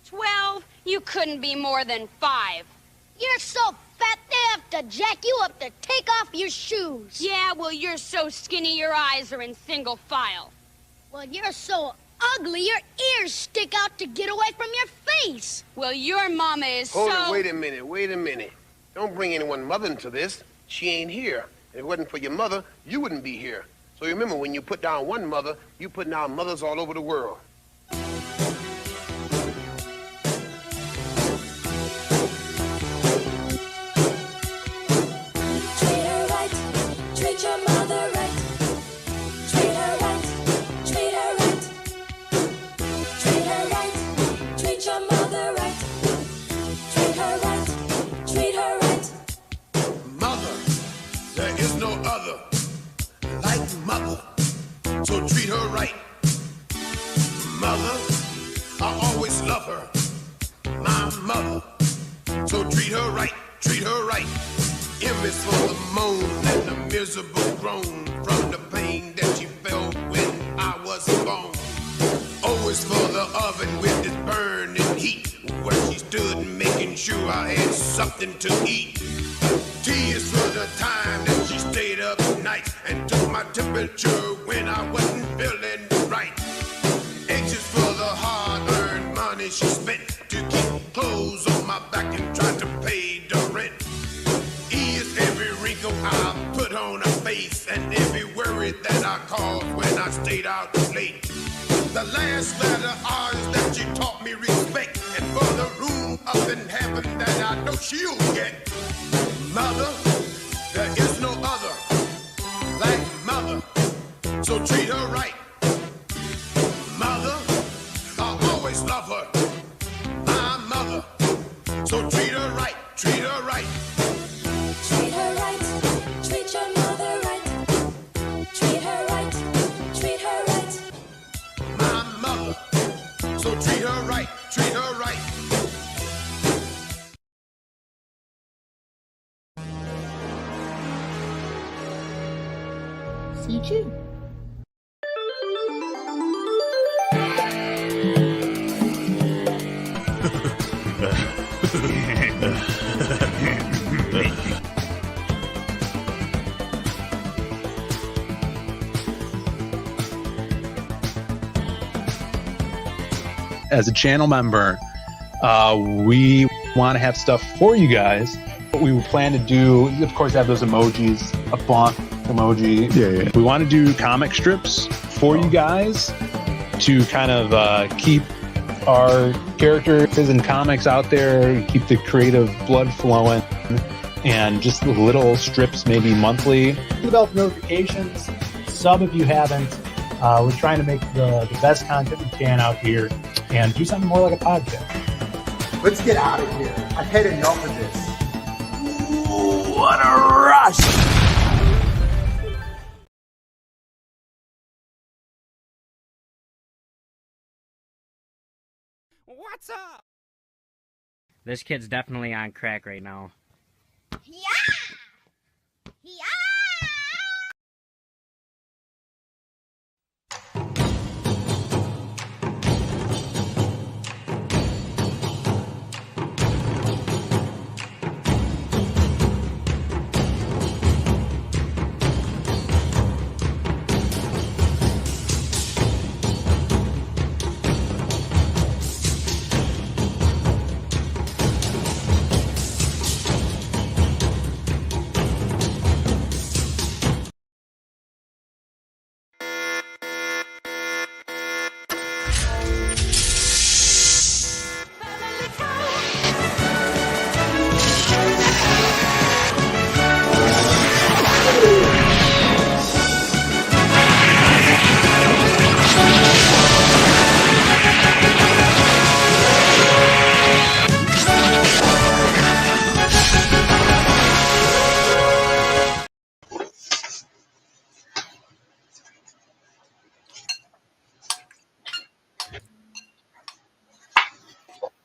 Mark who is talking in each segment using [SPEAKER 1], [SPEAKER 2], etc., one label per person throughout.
[SPEAKER 1] 12? You couldn't be more than 5.
[SPEAKER 2] You're so fat they have to jack you up to take off your shoes.
[SPEAKER 1] Yeah, well, you're so skinny your eyes are in single file.
[SPEAKER 2] Well, you're so ugly your ears stick out to get away from your face.
[SPEAKER 1] Well, your mama is
[SPEAKER 3] Hold it, wait a minute. Don't bring anyone mother into this. She ain't here. If it wasn't for your mother, you wouldn't be here. So remember, when you put down one mother, you put down mothers all over the world. So treat her right. Mother, I always love her. My mother. So treat her right, treat her right. M is for the moan and the miserable groan from the pain that she felt when I was born. O is for the oven with its burning heat, where she stood making sure I had something to eat. T is for the time that she stayed up nights and took my temperature when I wasn't feeling right. H is for the hard-earned money she spent to keep clothes on my back and try to pay the rent. E is every wrinkle I put on her face and every worry that I caused when I stayed out late. The last letter R is that she taught me respect, and for the room up in heaven that I know she'll get. Mother, there is no other like mother, so treat her right. Mother, I'll always love her. My mother, so treat her right, treat her right.
[SPEAKER 4] Treat her right, treat your mother right. Treat her right, treat her right.
[SPEAKER 3] My mother, so treat her right, treat her right.
[SPEAKER 2] CG.
[SPEAKER 5] As a channel member, we want to have stuff for you guys. What we plan to do, of course, have those emojis, a bonk emoji. Yeah. We want to do comic strips for you guys to kind of keep our characters and comics out there, keep the creative blood flowing, and just little strips, maybe monthly.
[SPEAKER 6] Develop notifications, sub if you haven't. We're trying to make the best content we can out here and do something more like a podcast.
[SPEAKER 7] Let's get out of here. I've had enough of this.
[SPEAKER 6] Ooh, what a rush!
[SPEAKER 8] What's up? This kid's definitely on crack right now.
[SPEAKER 2] Yeah! Yeah!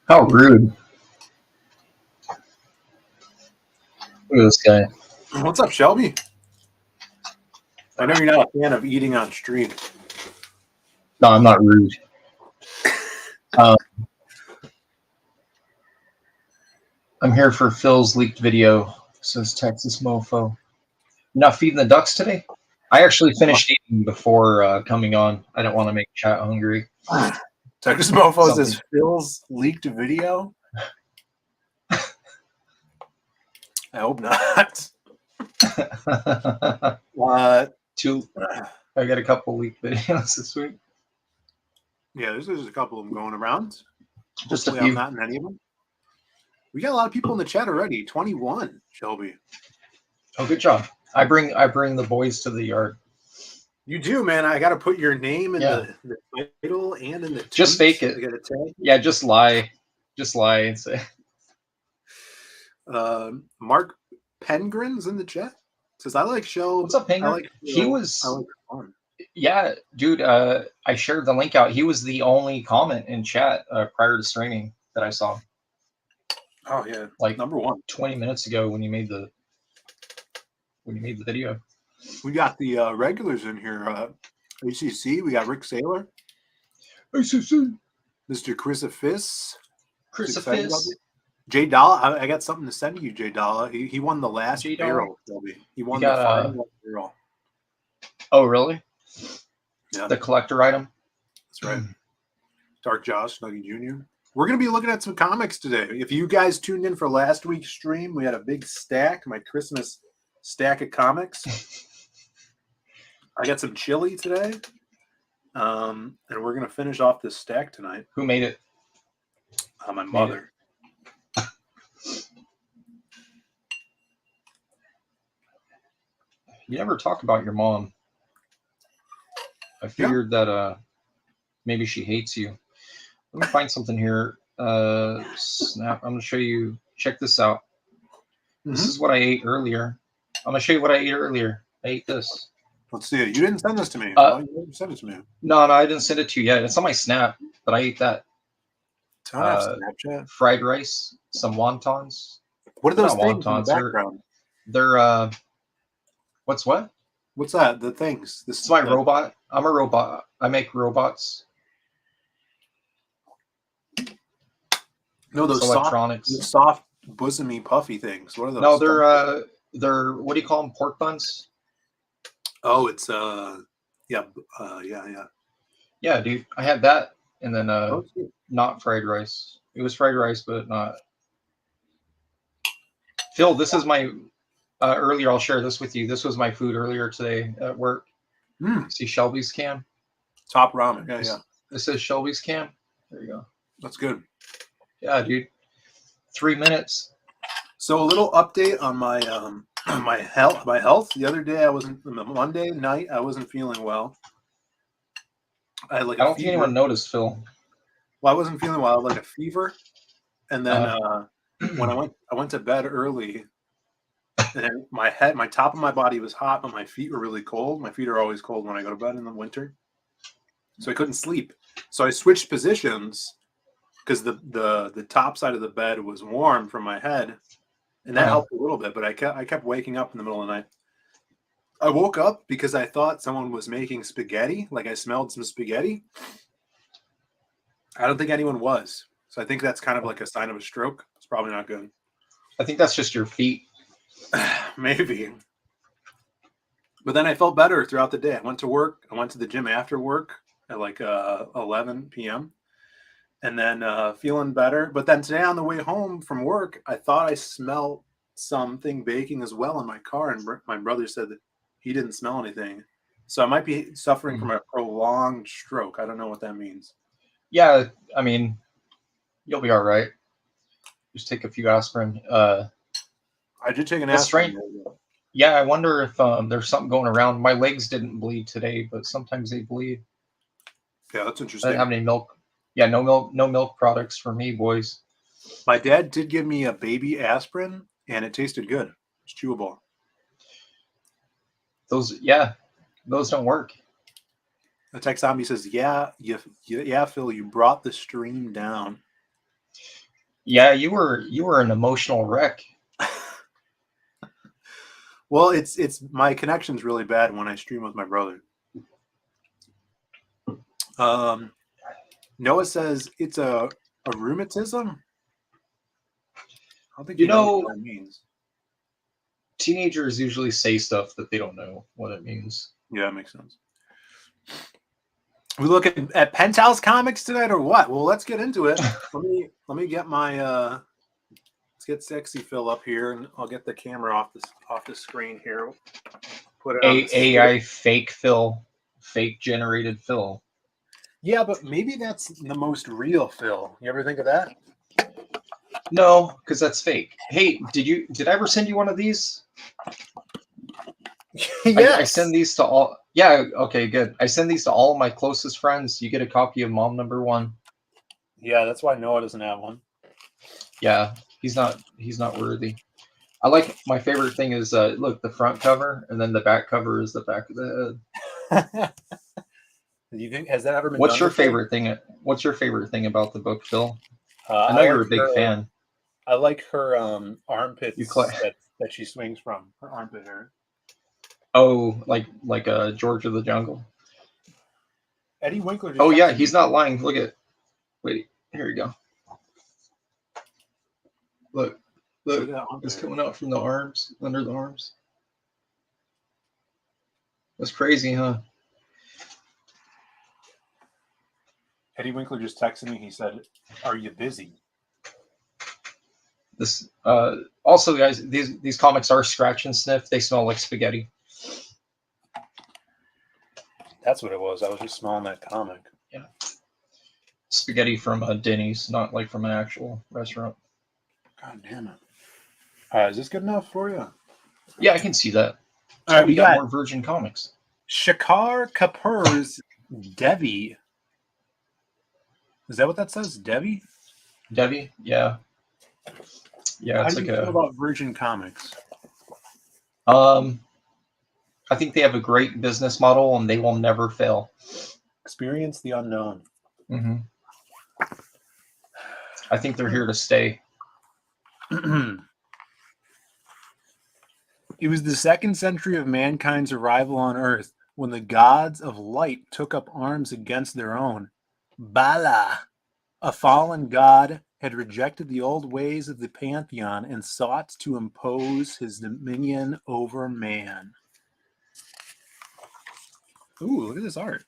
[SPEAKER 9] How rude. Look at this guy.
[SPEAKER 10] What's up, Shelby? I know you're not a fan of eating on stream.
[SPEAKER 9] No, I'm not rude. I'm here for Phil's leaked video, says Texas Mofo. You're not feeding the ducks today? I actually finished eating before coming on. I don't want to make chat hungry.
[SPEAKER 10] Texas Mofo says Phil's leaked video. I hope not.
[SPEAKER 9] I got a couple leaked videos this week.
[SPEAKER 10] Yeah, there's a couple of them going around.
[SPEAKER 9] Just a
[SPEAKER 10] Hopefully
[SPEAKER 9] few.
[SPEAKER 10] I'm not in any of them. We got a lot of people in the chat already. 21, Shelby.
[SPEAKER 9] Oh, good job. I bring the boys to the yard.
[SPEAKER 10] You do, man. I got to put your name in the title and in the tweets.
[SPEAKER 9] Just fake it.
[SPEAKER 10] I gotta tag.
[SPEAKER 9] Yeah, just lie. Just lie and say.
[SPEAKER 10] Mark Pengrin's in the chat. Says, I like Shelb.
[SPEAKER 9] What's up, Pengrin? He was... Yeah, dude, I shared the link out. He was the only comment in chat prior to streaming that I saw.
[SPEAKER 10] Oh, yeah.
[SPEAKER 9] Like
[SPEAKER 10] number 1.
[SPEAKER 9] 20 minutes ago when you made the video.
[SPEAKER 10] We got the regulars in here. ACC, we got Rick Saylor.
[SPEAKER 9] ACC.
[SPEAKER 10] Mr. Chrysophiss.
[SPEAKER 9] Chrysophiss.
[SPEAKER 10] Jay Dalla, I got something to send you, Jay Dalla. He won the last barrel, Shelby. He won the final barrel.
[SPEAKER 9] Oh, really?
[SPEAKER 10] Yeah.
[SPEAKER 9] The collector item?
[SPEAKER 10] That's right. Dark Josh, Snuggy Jr. We're going to be looking at some comics today. If you guys tuned in for last week's stream, we had a big stack, my Christmas stack of comics. I got some chili today. And we're going to finish off this stack tonight.
[SPEAKER 9] Who made it?
[SPEAKER 10] My mother.
[SPEAKER 9] You never talk about your mom. I figured that maybe she hates you. Let me find something here. Snap. I'm going to show you. Check this out. This is what I ate earlier. I'm going to show you what I ate earlier. I ate this.
[SPEAKER 10] Let's see it. You didn't send this to me. You didn't send it to me.
[SPEAKER 9] No, I didn't send it to you yet. It's on my Snap, but I ate that.
[SPEAKER 10] Snapchat.
[SPEAKER 9] Fried rice, some wontons.
[SPEAKER 10] What are those things in the background?
[SPEAKER 9] They're what's what?
[SPEAKER 10] What's that? The things.
[SPEAKER 9] This is my robot. I'm a robot. I make robots.
[SPEAKER 10] No, those
[SPEAKER 9] electronics.
[SPEAKER 10] soft, bosomy, puffy things. What are those?
[SPEAKER 9] No, they're what do you call them? Pork buns.
[SPEAKER 10] Oh, it's yeah.
[SPEAKER 9] Yeah, dude. I had that, and then not fried rice. It was fried rice, but not. Phil, this is my earlier. I'll share this with you. This was my food earlier today at work. See Shelby's cam.
[SPEAKER 10] Top ramen. Yeah.
[SPEAKER 9] This is Shelby's cam. There you go.
[SPEAKER 10] That's good.
[SPEAKER 9] Yeah, dude. 3 minutes.
[SPEAKER 10] So a little update on my my health. The other day, Monday night, I wasn't feeling well. I had like
[SPEAKER 9] I don't think anyone noticed, Phil.
[SPEAKER 10] Well, I wasn't feeling well. I had like a fever, and then when I went to bed early, and my top of my body was hot, but my feet were really cold. My feet are always cold when I go to bed in the winter, so I couldn't sleep. So I switched positions because the top side of the bed was warm from my head, and that helped a little bit. But I kept waking up in the middle of the night. I woke up because I thought someone was making spaghetti. Like I smelled some spaghetti. I don't think anyone was. So I think that's kind of like a sign of a stroke. It's probably not good.
[SPEAKER 9] I think that's just your feet.
[SPEAKER 10] Maybe. But then I felt better throughout the day. I went to work. I went to the gym after work at like 11 p.m. And then feeling better. But then today on the way home from work, I thought I smelled something baking as well in my car. And my brother said that he didn't smell anything. So I might be suffering from a prolonged stroke. I don't know what that means.
[SPEAKER 9] Yeah, I mean, you'll be all right. Just take a few aspirin.
[SPEAKER 10] I did take an aspirin.
[SPEAKER 9] Yeah, I wonder if there's something going around. My legs didn't bleed today, but sometimes they bleed.
[SPEAKER 10] Yeah, that's interesting.
[SPEAKER 9] I didn't have any milk. Yeah, no milk products for me, boys.
[SPEAKER 10] My dad did give me a baby aspirin, and it tasted good. It's chewable.
[SPEAKER 9] Those don't work.
[SPEAKER 10] The Tech Zombie says, yeah, Phil, you brought the stream down.
[SPEAKER 9] Yeah, you were an emotional wreck.
[SPEAKER 10] Well, it's my connection's really bad when I stream with my brother. Noah says it's a rheumatism. don't think
[SPEAKER 9] You
[SPEAKER 10] you know
[SPEAKER 9] know,
[SPEAKER 10] what that means.
[SPEAKER 9] teenagers usually say stuff that they don't know what it means.
[SPEAKER 10] Yeah, that makes sense. We looking at Penthouse comics tonight or what? Well, let's get into it. let me get my let's get Sexy Phil up here, and I'll get the camera off the screen here. Put it on the
[SPEAKER 9] AI fake Phil, fake generated Phil.
[SPEAKER 10] Yeah, but maybe that's the most real Phil. You ever think of that?
[SPEAKER 9] No, because that's fake. Hey, did I ever send you one of these?
[SPEAKER 10] Yes.
[SPEAKER 9] I send these to all. Yeah, okay, good. I send these to all of my closest friends. You get a copy of Mom Number One.
[SPEAKER 10] Yeah, that's why Noah doesn't have one.
[SPEAKER 9] Yeah, he's not worthy. I like, my favorite thing is look, the front cover, and then the back cover is the back of the head.
[SPEAKER 10] Do you think, has that ever been
[SPEAKER 9] What's
[SPEAKER 10] done
[SPEAKER 9] your
[SPEAKER 10] before?
[SPEAKER 9] favorite thing? What's your favorite thing about the book, Phil?
[SPEAKER 10] I
[SPEAKER 9] know
[SPEAKER 10] like
[SPEAKER 9] you're a big fan.
[SPEAKER 10] I like her armpits
[SPEAKER 9] You
[SPEAKER 10] that she swings from. Her armpit hair.
[SPEAKER 9] Oh, like George of the Jungle.
[SPEAKER 10] Eddie Winkler.
[SPEAKER 9] Oh yeah, he's not lying. Look at. Wait, here you go. Look, it's coming out from the arms, under the arms. That's crazy, huh?
[SPEAKER 10] Eddie Winkler just texted me. He said, "Are you busy?"
[SPEAKER 9] This also, guys, these comics are scratch and sniff. They smell like spaghetti.
[SPEAKER 10] That's what it was. I was just smelling that comic.
[SPEAKER 9] Yeah, spaghetti from Denny's, not like from an actual restaurant.
[SPEAKER 10] God damn it! Is this good enough for you?
[SPEAKER 9] Yeah, I can see that.
[SPEAKER 10] All right,
[SPEAKER 9] we got more Virgin Comics.
[SPEAKER 10] Shakar Kapoor's Devi. Is that what that says? Devi?
[SPEAKER 9] Devi? Yeah. Yeah, it's
[SPEAKER 10] How do you feel about Virgin Comics?
[SPEAKER 9] I think they have a great business model and they will never fail.
[SPEAKER 10] Experience the unknown.
[SPEAKER 9] Mm-hmm. I think they're here to stay.
[SPEAKER 10] It was the second century of mankind's arrival on Earth when the gods of light took up arms against their own. Bala, a fallen god, had rejected the old ways of the pantheon and sought to impose his dominion over man. Ooh, look at this art.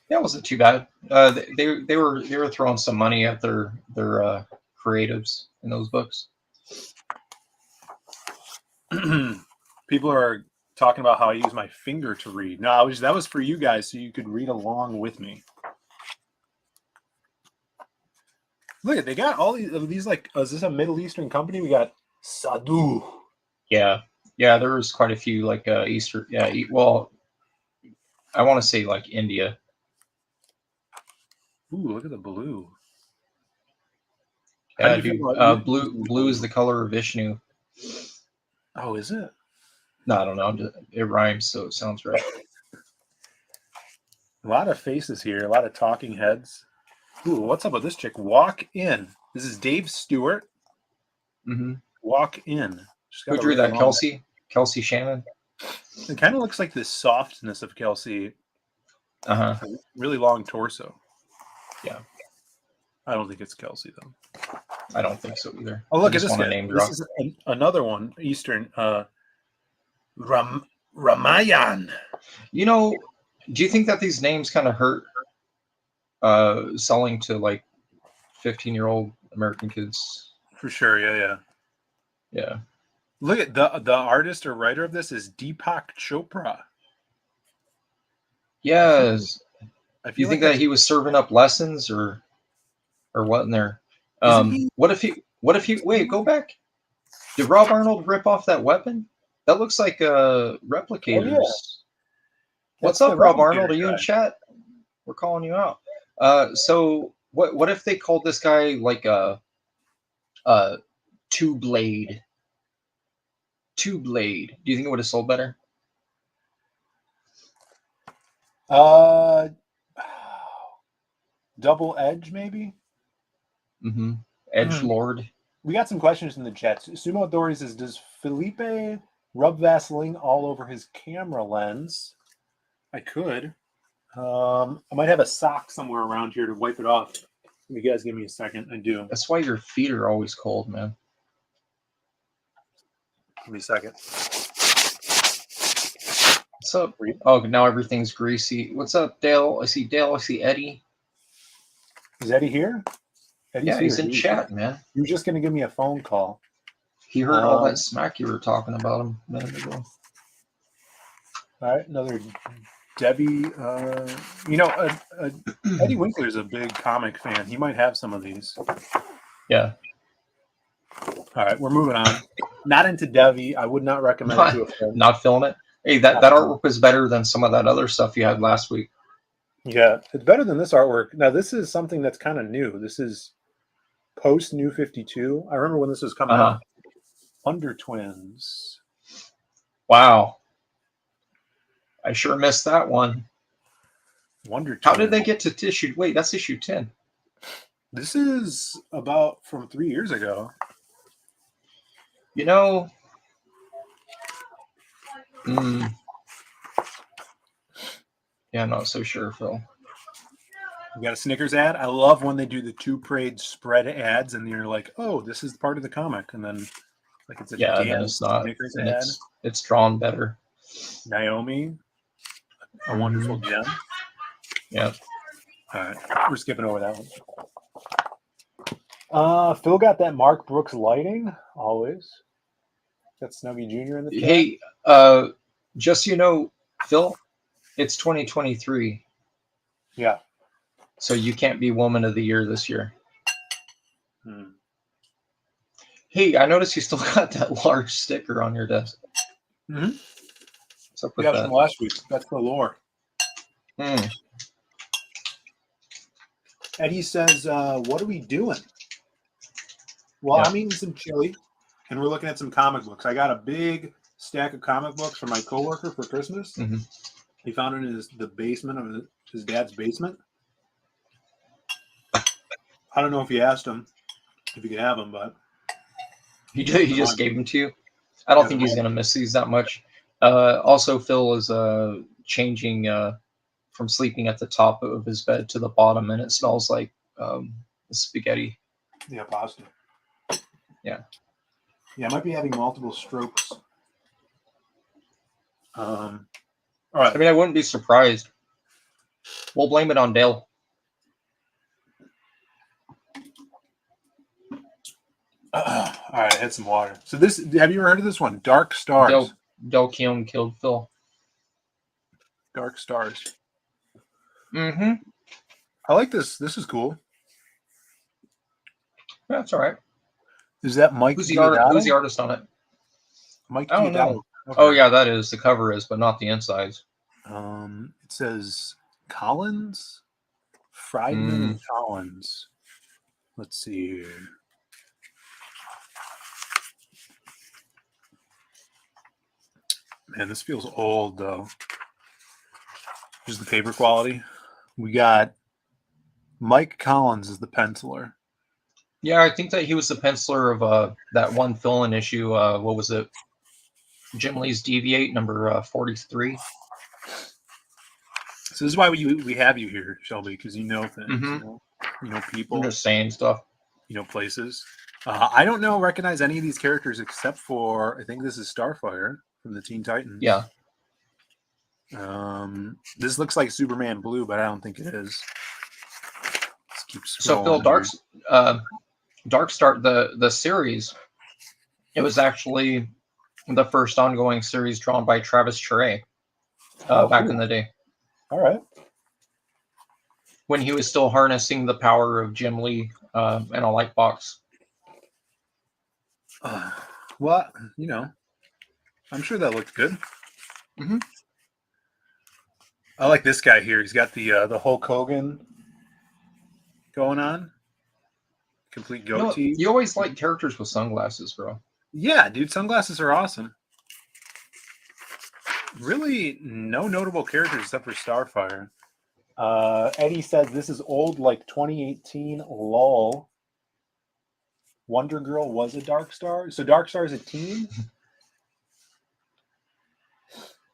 [SPEAKER 9] Yeah, it wasn't too bad. They were throwing some money at their creatives in those books.
[SPEAKER 10] People are talking about how I use my finger to read. No, that was for you guys so you could read along with me. Look, they got all these like, is this a Middle Eastern company? We got Sadhu.
[SPEAKER 9] Yeah, there was quite a few like Eastern. Yeah, well, I want to say like India.
[SPEAKER 10] Ooh, look at the blue.
[SPEAKER 9] Yeah, dude. Blue is the color of Vishnu.
[SPEAKER 10] Oh, is it?
[SPEAKER 9] No, I don't know. It rhymes, so it sounds right.
[SPEAKER 10] A lot of faces here, a lot of talking heads. Ooh, what's up with this chick? Walk in. This is Dave Stewart.
[SPEAKER 9] Mm-hmm.
[SPEAKER 10] Walk in.
[SPEAKER 9] Who drew that? Kelsey? Kelsey Shannon?
[SPEAKER 10] It kind of looks like the softness of Kelsey.
[SPEAKER 9] Uh-huh.
[SPEAKER 10] Really long torso.
[SPEAKER 9] Yeah.
[SPEAKER 10] I don't think it's Kelsey, though.
[SPEAKER 9] I don't think so either.
[SPEAKER 10] Oh, look at this guy.
[SPEAKER 9] Name
[SPEAKER 10] This is another one, Eastern. Ramayan.
[SPEAKER 9] You know, do you think that these names kind of hurt selling to like 15-year-old American kids?
[SPEAKER 10] For sure, yeah. Look at the artist or writer of this is Deepak Chopra.
[SPEAKER 9] Yes.
[SPEAKER 10] I
[SPEAKER 9] you think that he was serving up lessons or what in there? What if he wait, go back. Did Rob Arnold rip off that weapon? That looks like replicators. Oh, yeah. What's up, Rob Arnold? Are you in chat? We're calling you out. So what if they called this guy like a two blade? Two blade. Do you think it would have sold better?
[SPEAKER 10] Double edge, maybe.
[SPEAKER 9] Mm-hmm. Edge Lord.
[SPEAKER 10] We got some questions in the chat. Sumo Dory says, "Does Felipe rub Vaseline all over his camera lens?" I could. I might have a sock somewhere around here to wipe it off. You guys give me a second. I do.
[SPEAKER 9] That's why your feet are always cold, man.
[SPEAKER 10] Give me a second.
[SPEAKER 9] What's up? Oh, now everything's greasy. What's up, Dale? I see Dale. I see Eddie.
[SPEAKER 10] Is Eddie here? Eddie's
[SPEAKER 9] Yeah, he's
[SPEAKER 10] here.
[SPEAKER 9] in chat, man.
[SPEAKER 10] He was just going to give me a phone call.
[SPEAKER 9] He heard all that smack you were talking about him a minute ago.
[SPEAKER 10] All right, another Debbie. Eddie Winkler's a big comic fan. He might have some of these.
[SPEAKER 9] Yeah.
[SPEAKER 10] All right, we're moving on. Not into Debbie. I would not recommend it to a friend.
[SPEAKER 9] Not feeling it. Hey, that artwork was better than some of that other stuff you had last week.
[SPEAKER 10] Yeah, it's better than this artwork. Now, this is something that's kind of new. This is post New 52. I remember when this was coming out. Wonder Twins.
[SPEAKER 9] Wow. I sure missed that one.
[SPEAKER 10] Wonder Twins.
[SPEAKER 9] How did they get to issue? Wait, that's issue 10.
[SPEAKER 10] This is about from 3 years ago.
[SPEAKER 9] You know, yeah, I'm not so sure, Phil.
[SPEAKER 10] You got a Snickers ad? I love when they do the two parade spread ads and you're like, oh, this is part of the comic. And then like it's a
[SPEAKER 9] then it's not.
[SPEAKER 10] Snickers
[SPEAKER 9] And
[SPEAKER 10] ad.
[SPEAKER 9] it's drawn better.
[SPEAKER 10] Naomi, a wonderful gem.
[SPEAKER 9] Yeah.
[SPEAKER 10] All right. We're skipping over that one. Phil got that Mark Brooks lighting, always. Got Snuggie Jr. in the chat.
[SPEAKER 9] Hey, just so you know, Phil, it's 2023.
[SPEAKER 10] Yeah.
[SPEAKER 9] So you can't be Woman of the Year this year. Hey, I noticed you still got that large sticker on your desk.
[SPEAKER 10] Mm-hmm.
[SPEAKER 9] What's up with
[SPEAKER 10] that?
[SPEAKER 9] that?
[SPEAKER 10] From last week. That's the lore. Eddie says, what are we doing? Well, I'm eating some chili, and we're looking at some comic books. I got a big stack of comic books for my coworker for Christmas.
[SPEAKER 9] Mm-hmm.
[SPEAKER 10] He found it in the basement of his dad's basement. I don't know if he asked him if he could have them, but
[SPEAKER 9] he just gave them to you. I don't think he's going to miss these that much. Also, Phil is changing from sleeping at the top of his bed to the bottom, and it smells like spaghetti.
[SPEAKER 10] Yeah, pasta.
[SPEAKER 9] Yeah.
[SPEAKER 10] Yeah, I might be having multiple strokes. All right.
[SPEAKER 9] I mean, I wouldn't be surprised. We'll blame it on Dale.
[SPEAKER 10] All right, I had some water. So this, have you ever heard of this one? Dark Stars.
[SPEAKER 9] Del Keown killed Phil.
[SPEAKER 10] Dark Stars.
[SPEAKER 9] Mm-hmm.
[SPEAKER 10] I like this. This is cool.
[SPEAKER 9] Yeah, that's all right.
[SPEAKER 10] Is that Mike?
[SPEAKER 9] Who's the artist on it?
[SPEAKER 10] Mike.
[SPEAKER 9] I don't know.
[SPEAKER 10] Okay.
[SPEAKER 9] Oh yeah, that is. The cover is, but not the insides.
[SPEAKER 10] It says Collins, Friedman, and Collins. Let's see here. Man, this feels old though. Just the paper quality. We got Mike Collins as the penciler.
[SPEAKER 9] Yeah, I think that he was the penciler of that one fill-in issue. What was it? Jim Lee's Deviate number 43.
[SPEAKER 10] So this is why we have you here, Shelby, because you know things.
[SPEAKER 9] Mm-hmm.
[SPEAKER 10] You know people.
[SPEAKER 9] I'm just saying stuff.
[SPEAKER 10] You know places. I don't recognize any of these characters except for I think this is Starfire from the Teen Titans.
[SPEAKER 9] Yeah.
[SPEAKER 10] This looks like Superman Blue, but I don't think it is. Let's keep
[SPEAKER 9] So Phil, Dark Star, the series, it was actually the first ongoing series drawn by Travis Charest back in the day.
[SPEAKER 10] All right.
[SPEAKER 9] When he was still harnessing the power of Jim Lee and a light box.
[SPEAKER 10] Well, I'm sure that looked good.
[SPEAKER 9] Mm-hmm.
[SPEAKER 10] I like this guy here. He's got the Hulk Hogan going on. Complete goatee.
[SPEAKER 9] You always like characters with sunglasses, bro.
[SPEAKER 10] Yeah, dude, sunglasses are awesome. Really, no notable characters except for Starfire. Eddie says this is old, like 2018. Lol. Wonder Girl was a Dark Star. So Dark Star is a teen.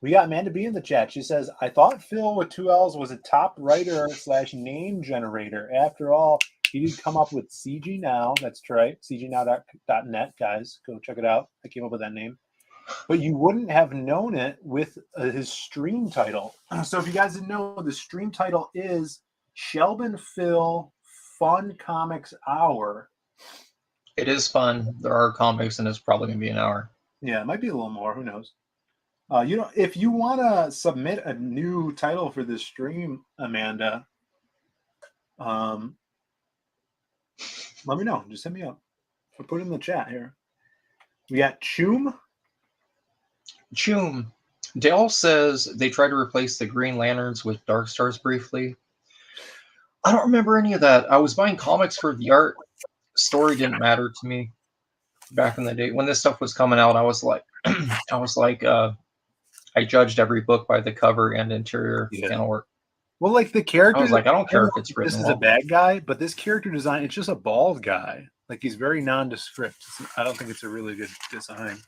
[SPEAKER 10] We got Amanda B in the chat. She says, I thought Phil with 2 L's was a top writer / name generator. After all, He did come up with CG Now. That's right. CGNow.net, guys. Go check it out. I came up with that name. But you wouldn't have known it with his stream title. So if you guys didn't know, the stream title is Shelb and Phill Fun Comics Hour.
[SPEAKER 9] It is fun. There are comics, and it's probably going to be an hour.
[SPEAKER 10] Yeah, it might be a little more. Who knows? If you want to submit a new title for this stream, Amanda, let me know. Just hit me up. I'll put it in the chat here. We got Choom.
[SPEAKER 9] Dale says they tried to replace the Green Lanterns with Dark Stars briefly. I don't remember any of that. I was buying comics for the art. Story didn't matter to me back in the day. When this stuff was coming out, I was like, I judged every book by the cover and interior panel work.
[SPEAKER 10] Well, like the character,
[SPEAKER 9] I was like, I don't care if it's written.
[SPEAKER 10] This is a bad guy, but this character design, it's just a bald guy. Like he's very nondescript. I don't think it's a really good design.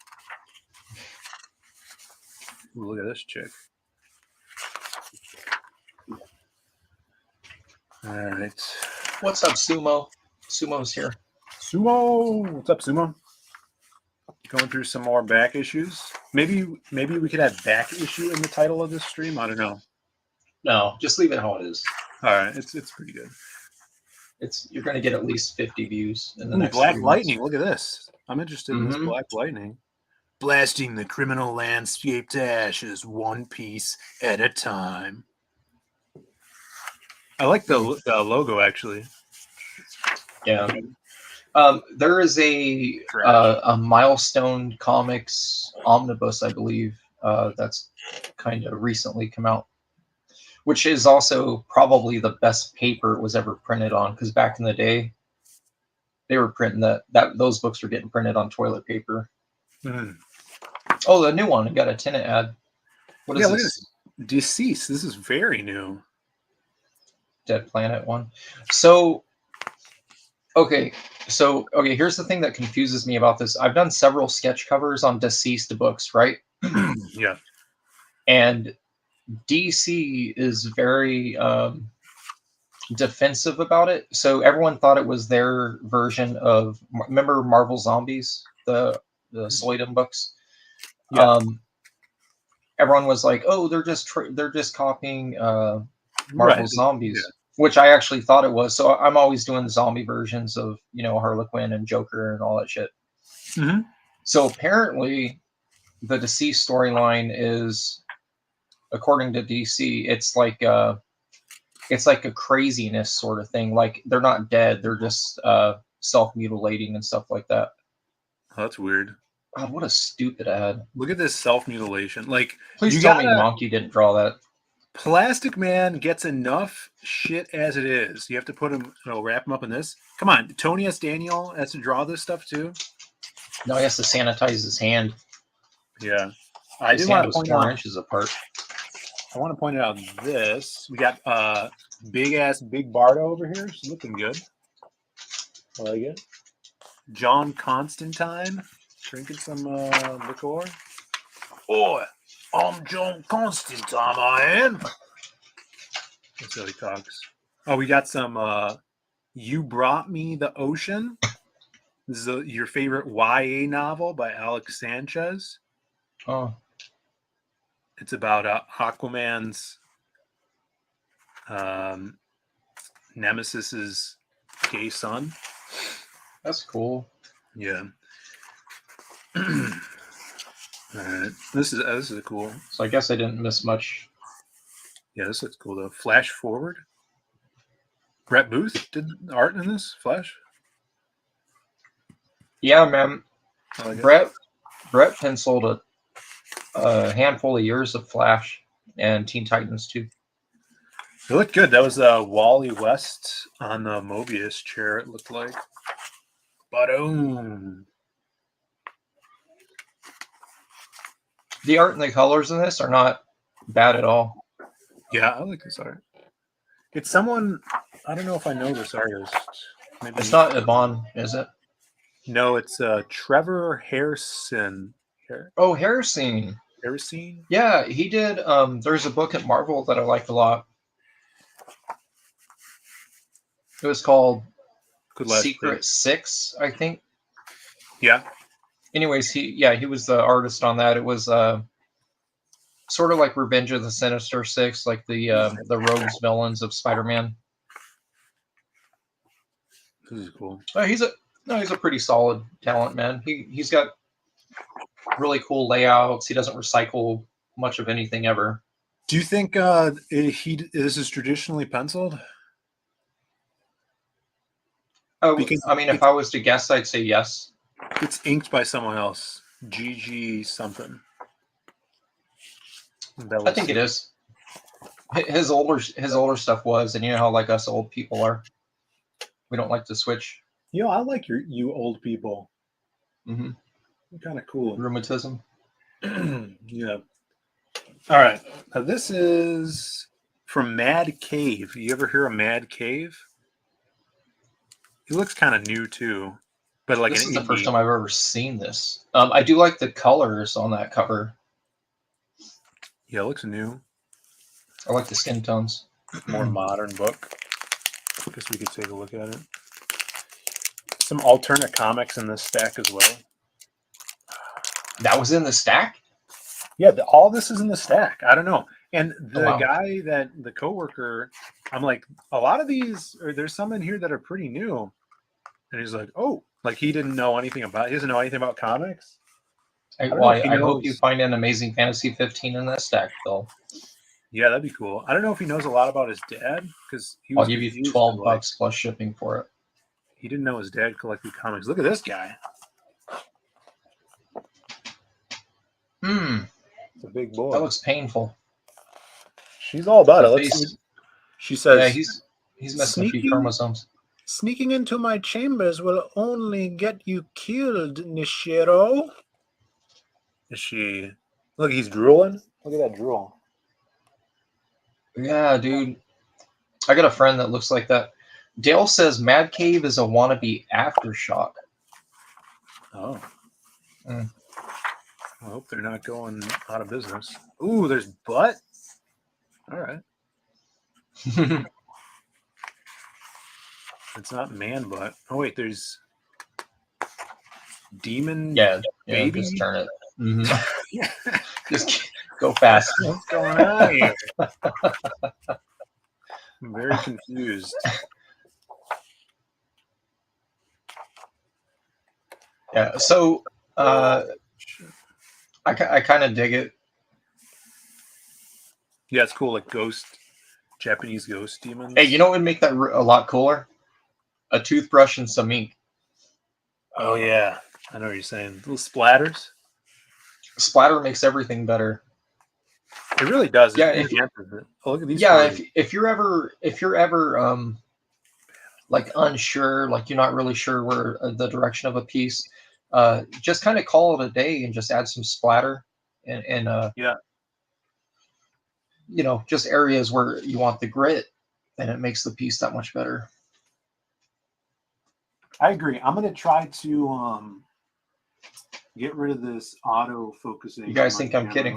[SPEAKER 10] Ooh, look at this chick. All right.
[SPEAKER 9] What's up, Sumo? Sumo's here.
[SPEAKER 10] Sumo, what's up, Sumo? Going through some more back issues. Maybe we could have back issue in the title of this stream. I don't know.
[SPEAKER 9] No, just leave it how it is.
[SPEAKER 10] All right, it's pretty good.
[SPEAKER 9] You're going to get at least 50 views in the next
[SPEAKER 10] Black Lightning. Look at this. I'm interested in this Black Lightning. Blasting the criminal landscape to ashes, one piece at a time. I like the logo actually.
[SPEAKER 9] Yeah. There is a Milestone Comics omnibus, I believe, that's kind of recently come out, which is also probably the best paper it was ever printed on, because back in the day, they were printing those books were getting printed on toilet paper.
[SPEAKER 10] Mm.
[SPEAKER 9] Oh, the new one. I got a tenant ad. What is this?
[SPEAKER 10] Deceased. This is very new.
[SPEAKER 9] Dead Planet one. So, okay. Here's the thing that confuses me about this. I've done several sketch covers on deceased books, right?
[SPEAKER 10] Yeah.
[SPEAKER 9] And DC is very defensive about it. So everyone thought it was their version of, remember Marvel Zombies, the Soydom books?
[SPEAKER 10] Yeah.
[SPEAKER 9] Everyone was like, "Oh, they're just copying Marvel Zombies," which I actually thought it was. So I'm always doing zombie versions of Harlequin and Joker and all that shit.
[SPEAKER 10] Mm-hmm.
[SPEAKER 9] So apparently, the deceased storyline is, according to DC, it's like a craziness sort of thing. Like they're not dead; they're just self-mutilating and stuff like that.
[SPEAKER 10] Oh, that's weird.
[SPEAKER 9] God, what a stupid ad!
[SPEAKER 10] Look at this self-mutilation. Like,
[SPEAKER 9] please tell me Monkey didn't draw that.
[SPEAKER 10] Plastic Man gets enough shit as it is. You have to put him, wrap him up in this. Come on, Tony S. Daniel has to draw this stuff too.
[SPEAKER 9] No, he has to sanitize his hand.
[SPEAKER 10] Yeah,
[SPEAKER 9] his hand was 4 inches apart.
[SPEAKER 10] I want to point out this. We got Big Bardo over here. She's looking good. I like it. John Constantine drinking some liqueur. Oh, I'm John Constantine, I am. That's how he talks. Oh, we got some You Brought Me the Ocean. This is your favorite YA novel by Alex Sanchez.
[SPEAKER 9] Oh.
[SPEAKER 10] It's about Aquaman's Nemesis's gay son.
[SPEAKER 9] That's cool.
[SPEAKER 10] Yeah. All right. This is cool.
[SPEAKER 9] So I guess I didn't miss much.
[SPEAKER 10] Yeah, this looks cool though. Flash forward. Brett Booth did art in this. Flash.
[SPEAKER 9] Yeah, man.
[SPEAKER 10] Like
[SPEAKER 9] Brett penciled a handful of years of Flash and Teen Titans too.
[SPEAKER 10] It looked good. That was Wally West on the Mobius chair. It looked like. Boom.
[SPEAKER 9] The art and the colors in this are not bad at all.
[SPEAKER 10] Yeah, I like this art. It's someone, I don't know if I know this artist. Maybe
[SPEAKER 9] it's not Yvonne, is it?
[SPEAKER 10] No, it's Trevor Hairsine.
[SPEAKER 9] Oh, Hairsine.
[SPEAKER 10] Hairsine?
[SPEAKER 9] Yeah, he did. There's a book at Marvel that I liked a lot. It was called
[SPEAKER 10] Could last
[SPEAKER 9] Secret 6, I think.
[SPEAKER 10] Yeah.
[SPEAKER 9] Anyways, he was the artist on that. It was sort of like Revenge of the Sinister Six, like the rogues villains of Spider-Man.
[SPEAKER 10] This is cool.
[SPEAKER 9] He's a pretty solid talent, man. He's got really cool layouts. He doesn't recycle much of anything ever.
[SPEAKER 10] Do you think this is traditionally penciled?
[SPEAKER 9] Because I mean, if I was to guess, I'd say yes.
[SPEAKER 10] It's inked by someone else. GG something.
[SPEAKER 9] I think it is. His older stuff was, and you know how like us old people are. We don't like to switch.
[SPEAKER 10] I like you old people.
[SPEAKER 9] Mm-hmm.
[SPEAKER 10] Kind of cool.
[SPEAKER 9] Rheumatism.
[SPEAKER 10] Yeah. All right. Now this is from Mad Cave. You ever hear of Mad Cave? He looks kind of new too, but like
[SPEAKER 9] this is the first time I've ever seen this. I do like the colors on that cover.
[SPEAKER 10] Yeah, it looks new.
[SPEAKER 9] I like the skin tones.
[SPEAKER 10] More modern book. I guess we could take a look at it. Some alternate comics in this stack as well.
[SPEAKER 9] That was in the stack?
[SPEAKER 10] Yeah, all this is in the stack. I don't know. And the
[SPEAKER 9] wow.
[SPEAKER 10] guy the coworker, I'm like, a lot of these, or there's some in here that are pretty new. And he's like, oh, like he doesn't know anything about comics.
[SPEAKER 9] I hope you find an Amazing Fantasy 15 in that stack, Phil.
[SPEAKER 10] Yeah, that'd be cool. I don't know if he knows a lot about his dad because
[SPEAKER 9] I'll give you $12 plus shipping for it.
[SPEAKER 10] He didn't know his dad collected comics. Look at this guy. It's a big boy.
[SPEAKER 9] That looks painful.
[SPEAKER 10] She's all about it. She says,
[SPEAKER 9] yeah, he's missing a few chromosomes.
[SPEAKER 10] Sneaking into my chambers will only get you killed, Nishiro. Is she? Look, he's drooling. Look at that drool.
[SPEAKER 9] Yeah, dude. I got a friend that looks like that. Dale says Mad Cave is a wannabe Aftershock.
[SPEAKER 10] Oh. I hope they're not going out of business. Ooh, there's butt. All right. It's not man butt. Oh wait, there's demon.
[SPEAKER 9] Baby. Just turn it. Mm-hmm. Just go fast.
[SPEAKER 10] What's going on here? I'm very confused.
[SPEAKER 9] Yeah. So I kind of dig it.
[SPEAKER 10] Yeah, it's cool. Like Japanese ghost demons.
[SPEAKER 9] Hey, you know what would make that a lot cooler? A toothbrush and some ink.
[SPEAKER 10] Oh yeah, I know what you're saying. Little splatters.
[SPEAKER 9] Splatter makes everything better.
[SPEAKER 10] It really does.
[SPEAKER 9] Yeah.
[SPEAKER 10] Look at these.
[SPEAKER 9] Yeah. If you're ever like unsure, like you're not really sure where the direction of a piece, just kind of call it a day and just add some splatter and you know, just areas where you want the grit, and it makes the piece that much better.
[SPEAKER 10] I agree. I'm going to try to get rid of this auto focusing.
[SPEAKER 9] You guys think I'm kidding?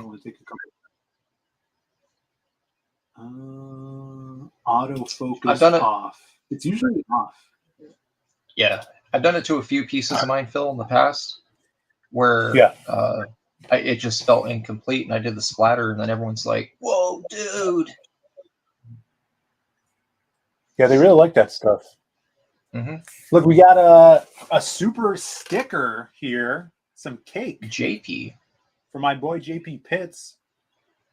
[SPEAKER 10] Auto focus off. It's usually off.
[SPEAKER 9] Yeah, I've done it to a few pieces of mine, Phil, in the past, where it just felt incomplete, and I did the splatter, and then everyone's like, "Whoa, dude!"
[SPEAKER 10] Yeah, they really like that stuff.
[SPEAKER 9] Mm-hmm.
[SPEAKER 10] Look, we got a super sticker here, some cake.
[SPEAKER 9] JP.
[SPEAKER 10] For my boy JP Pitts,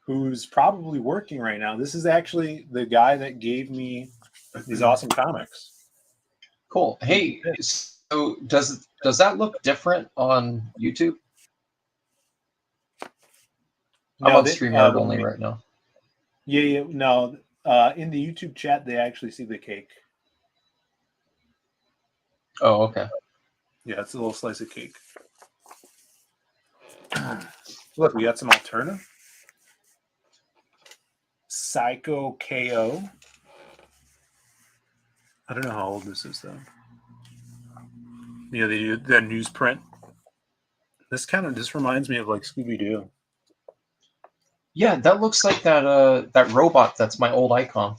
[SPEAKER 10] who's probably working right now. This is actually the guy that gave me these awesome comics.
[SPEAKER 9] Cool. Hey, so does that look different on YouTube? I'm on StreamYard only right now.
[SPEAKER 10] Yeah, no. In the YouTube chat, they actually see the cake.
[SPEAKER 9] Oh, okay.
[SPEAKER 10] Yeah, it's a little slice of cake. Look, we got some Alterna. Psycho KO. I don't know how old this is, though. You know, they do that newsprint. This kind of just reminds me of like Scooby-Doo.
[SPEAKER 9] Yeah, that looks like that robot that's my old icon.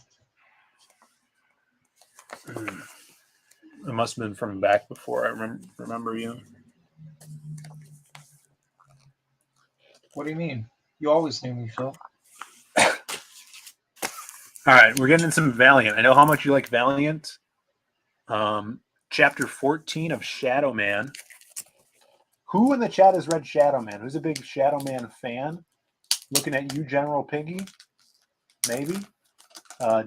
[SPEAKER 6] It must have been from back before I remember you.
[SPEAKER 9] What do you mean? You always knew me, Phil.
[SPEAKER 6] All right, we're getting in some Valiant. I know how much you like Valiant. Chapter 14 of Shadow Man. Who in the chat has read Shadow Man? Who's a big Shadow Man fan? Looking at you, General Piggy. Maybe.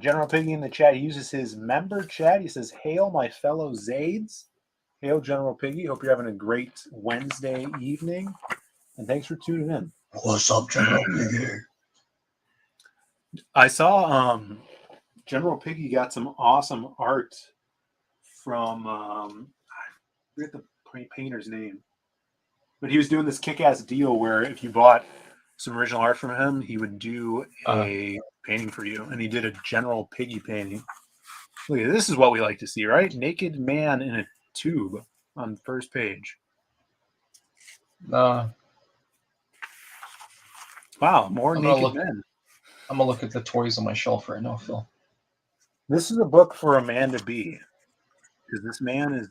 [SPEAKER 6] General Piggy in the chat, he uses his member chat. He says, "Hail, my fellow Zades." Hail, General Piggy. Hope you're having a great Wednesday evening. And thanks for tuning in.
[SPEAKER 3] What's up, General Piggy?
[SPEAKER 6] I saw General Piggy got some awesome art from I forget the painter's name, but he was doing this kick-ass deal where if you bought some original art from him, he would do a painting for you, and he did a General Piggy painting. Look at this. Is what we like to see, right? Naked man in a tube on the first page. Wow, more naked men.
[SPEAKER 9] I'm gonna look at the toys on my shelf right now, Phil.
[SPEAKER 6] This is a book for a man to be, because this man is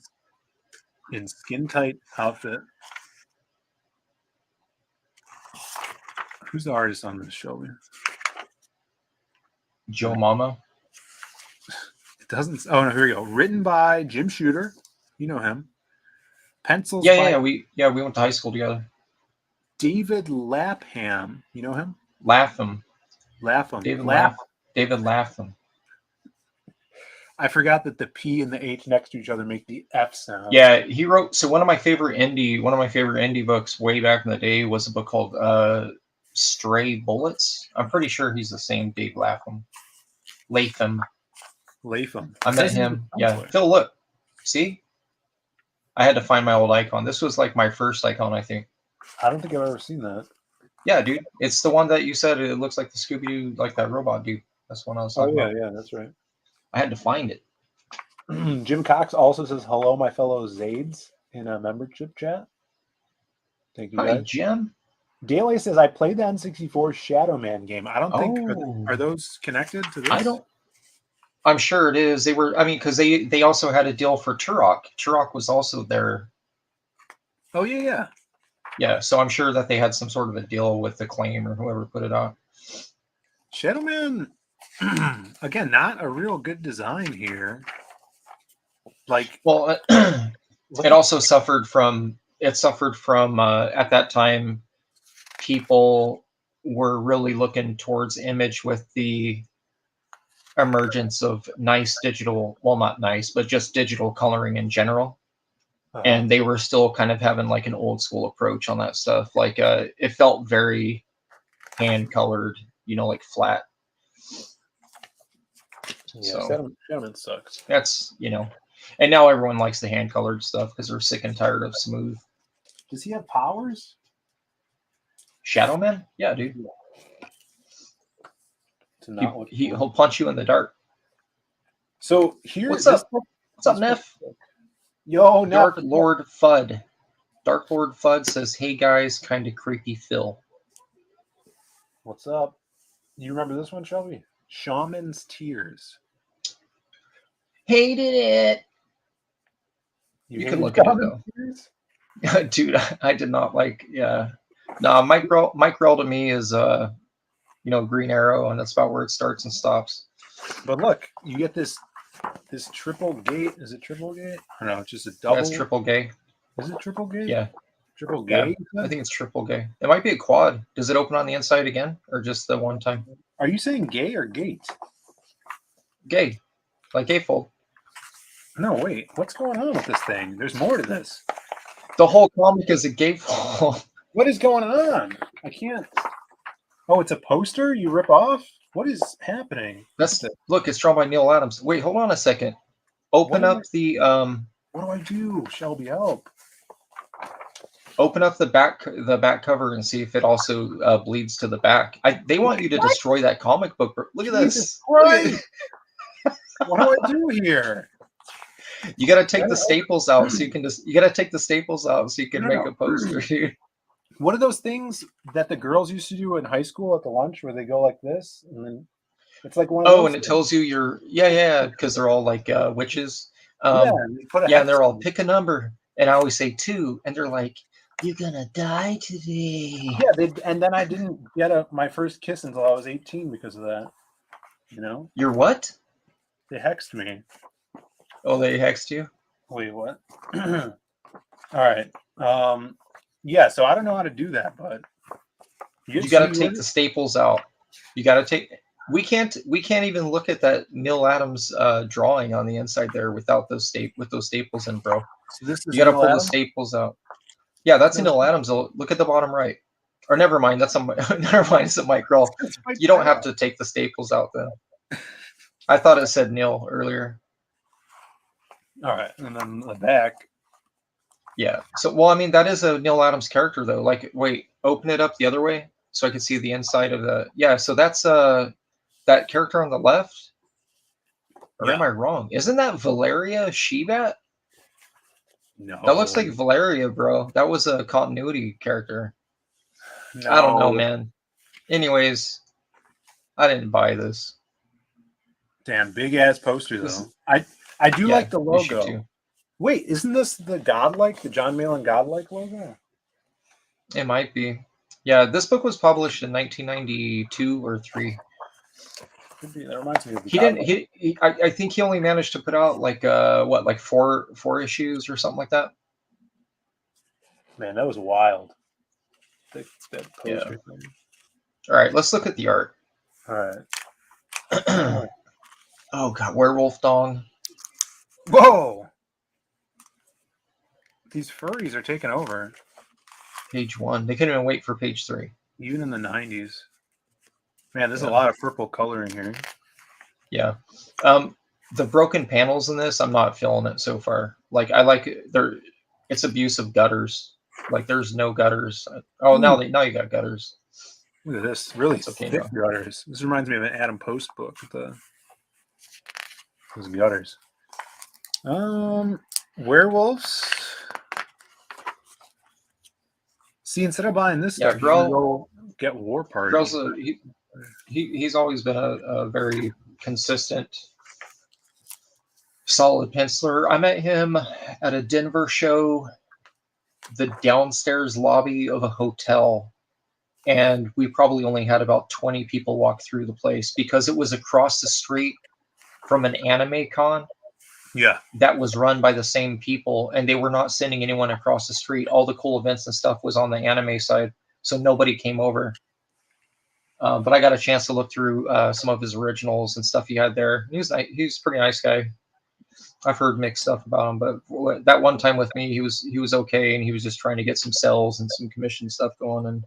[SPEAKER 6] in skin-tight outfit. Who's the artist on this, Shelby?
[SPEAKER 9] Joe Mama.
[SPEAKER 6] It doesn't. Oh no, here we go. Written by Jim Shooter. You know him. Pencils.
[SPEAKER 9] Yeah. We went to high school together.
[SPEAKER 6] David Lapham. You know him?
[SPEAKER 9] Lapham.
[SPEAKER 6] David
[SPEAKER 9] Lapham.
[SPEAKER 6] I forgot that the P and the H next to each other make the F sound.
[SPEAKER 9] Yeah, he wrote. So one of my favorite indie books way back in the day was a book called Stray Bullets. I'm pretty sure he's the same Dave Lapham. Lapham. I met him. Yeah. Phil, look. See? I had to find my old icon. This was like my first icon, I think.
[SPEAKER 6] I don't think I've ever seen that.
[SPEAKER 9] Yeah, dude. It's the one that you said it looks like the Scooby-Doo, like that robot dude. That's one I was talking about.
[SPEAKER 6] Yeah, that's right.
[SPEAKER 9] I had to find it.
[SPEAKER 6] Jim Cox also says, "Hello, my fellow Zades," in a membership chat. Thank you, guys.
[SPEAKER 9] Hi, Jim.
[SPEAKER 6] Daly says, "I played the N64 Shadow Man game. I don't think are those connected to this?
[SPEAKER 9] I don't. I'm sure it is. They were. I mean, because they also had a deal for Turok. Turok was also there.
[SPEAKER 6] Oh yeah.
[SPEAKER 9] Yeah. So I'm sure that they had some sort of a deal with Acclaim or whoever put it out.
[SPEAKER 6] Shadow Man, again, not a real good design here. Like,
[SPEAKER 9] well, it also suffered from. It suffered from at that time. People were really looking towards Image with the emergence of nice digital, well, not nice, but just digital coloring in general. And they were still kind of having like an old school approach on that stuff. Like it felt very hand colored, like flat.
[SPEAKER 6] Yeah, so Shadow sucks.
[SPEAKER 9] That's, and now everyone likes the hand colored stuff because they're sick and tired of smooth.
[SPEAKER 6] Does he have powers?
[SPEAKER 9] Shadow Man? Yeah, dude. He'll punch you in the dark.
[SPEAKER 6] So here,
[SPEAKER 9] what's up? What's up, Neff?
[SPEAKER 6] Yo,
[SPEAKER 9] Dark Lord Fudd. Dark Lord Fudd says, "Hey guys, kind of creepy Phil."
[SPEAKER 6] What's up? You remember this one, Shelby? Shaman's Tears.
[SPEAKER 9] Hated it. You can look at it though. Dude, I did not like. Yeah. No, Mike Rell to me is Green Arrow, and that's about where it starts and stops.
[SPEAKER 6] But look, you get this triple gate. Is it triple gate? I don't know, it's just a double.
[SPEAKER 9] That's triple gay.
[SPEAKER 6] Is it triple gay?
[SPEAKER 9] Yeah.
[SPEAKER 6] Triple gay?
[SPEAKER 9] Yeah, I think it's triple gay. It might be a quad. Does it open on the inside again, or just the one time?
[SPEAKER 6] Are you saying gay or gate?
[SPEAKER 9] Gay. Like gatefold.
[SPEAKER 6] No, wait. What's going on with this thing? There's more to this.
[SPEAKER 9] The whole comic is a gatefold.
[SPEAKER 6] What is going on? I can't. Oh, it's a poster you rip off? What is happening?
[SPEAKER 9] Look, it's drawn by Neil Adams. Wait, hold on a second. Open up the
[SPEAKER 6] What do I do? Shelby, help.
[SPEAKER 9] Open up the back cover and see if it also bleeds to the back. They want you to destroy that comic book. Look at this.
[SPEAKER 6] What do I do here?
[SPEAKER 9] You got to take the staples out so you can make a poster, dude.
[SPEAKER 6] What are those things that the girls used to do in high school at the lunch where they go like this and then it's like one of those
[SPEAKER 9] and it tells you because they're all like witches.
[SPEAKER 10] Yeah, you put a
[SPEAKER 9] Yeah, and they're
[SPEAKER 10] hex
[SPEAKER 9] all
[SPEAKER 10] on it.
[SPEAKER 9] pick a number, and I always say 2, and they're like, "You're gonna die today."
[SPEAKER 10] Yeah, and then I didn't get my first kiss until I was 18 because of that. You know,
[SPEAKER 9] You're what?
[SPEAKER 10] they hexed me.
[SPEAKER 9] Oh, they hexed you.
[SPEAKER 10] Wait, what? All right. Yeah, so I don't know how to do that, but
[SPEAKER 9] You got to take the staples out. You got to take. We can't even look at that Neil Adams drawing on the inside there without those staples in, bro.
[SPEAKER 10] So this is
[SPEAKER 9] You got to
[SPEAKER 10] Neil
[SPEAKER 9] pull the
[SPEAKER 10] Adams?
[SPEAKER 9] staples out. Yeah, that's
[SPEAKER 10] No.
[SPEAKER 9] Neil Adams. Look at the bottom right. Or never mind. That's a never mind. It's a Mike Roll. You don't have to take the staples out then. I thought it said Neil earlier.
[SPEAKER 10] All right, and then the back.
[SPEAKER 9] Yeah. So, well, I mean, that is a Neil Adams character, though. Like, wait, open it up the other way so I can see the inside of the. Yeah. So that's that character on the left. Or am I wrong? Isn't that Valeria Shebat?
[SPEAKER 10] No.
[SPEAKER 9] That looks like Valeria, bro. That was a continuity character.
[SPEAKER 10] No.
[SPEAKER 9] I don't know, man. Anyways, I didn't buy this.
[SPEAKER 10] Damn, big ass poster though. I do like the logo. Wait, isn't this the Godlike, the John Malin Godlike logo?
[SPEAKER 9] It might be. Yeah, this book was published in 1992 or 3.
[SPEAKER 10] Could be. That reminds me of the
[SPEAKER 9] He didn't. I think he only managed to put out like like four issues or something like that.
[SPEAKER 10] Man, that was wild. That poster thing.
[SPEAKER 9] All right, let's look at the art.
[SPEAKER 10] All right.
[SPEAKER 9] Oh god, werewolf dong.
[SPEAKER 10] Whoa! These furries are taking over.
[SPEAKER 9] Page 1. They couldn't even wait for page 3.
[SPEAKER 10] Even in the 90s. Man, there's a lot of purple color in here.
[SPEAKER 9] Yeah. The broken panels in this, I'm not feeling it so far. Like I like it's abuse of gutters. Like there's no gutters. Oh, now you got gutters.
[SPEAKER 10] Look at this, really
[SPEAKER 9] okay,
[SPEAKER 10] thick gutters. This reminds me of an Adam Post book with those gutters. Werewolves. See, instead of buying this stuff, you can go get War Party.
[SPEAKER 9] He's always been a very consistent, solid penciler. I met him at a Denver show, the downstairs lobby of a hotel, and we probably only had about 20 people walk through the place because it was across the street from an anime con.
[SPEAKER 10] Yeah.
[SPEAKER 9] That was run by the same people, and they were not sending anyone across the street. All the cool events and stuff was on the anime side, so nobody came over. But I got a chance to look through some of his originals and stuff he had there. He was a pretty nice guy. I've heard mixed stuff about him, but that one time with me, he was okay, and he was just trying to get some sales and some commission stuff going. And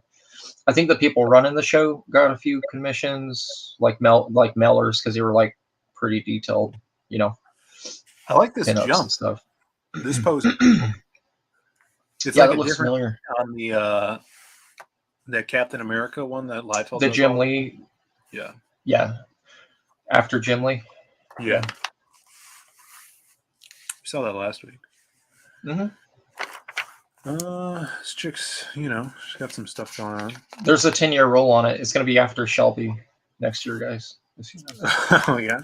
[SPEAKER 9] I think the people running the show got a few commissions, like mailers, because they were like pretty detailed, you know.
[SPEAKER 10] I like this jump
[SPEAKER 9] stuff.
[SPEAKER 10] This pose. It's
[SPEAKER 9] yeah,
[SPEAKER 10] like
[SPEAKER 9] it looks familiar
[SPEAKER 10] on the that Captain America one that Liefeld.
[SPEAKER 9] The Jim Lee.
[SPEAKER 10] Yeah.
[SPEAKER 9] Yeah. After Jim Lee.
[SPEAKER 10] Yeah. We saw that last week.
[SPEAKER 9] Mm-hmm.
[SPEAKER 10] This chick's, she's got some stuff going on.
[SPEAKER 9] There's a 10-year roll on it. It's going to be after Shelby next year, guys.
[SPEAKER 10] Oh, yeah?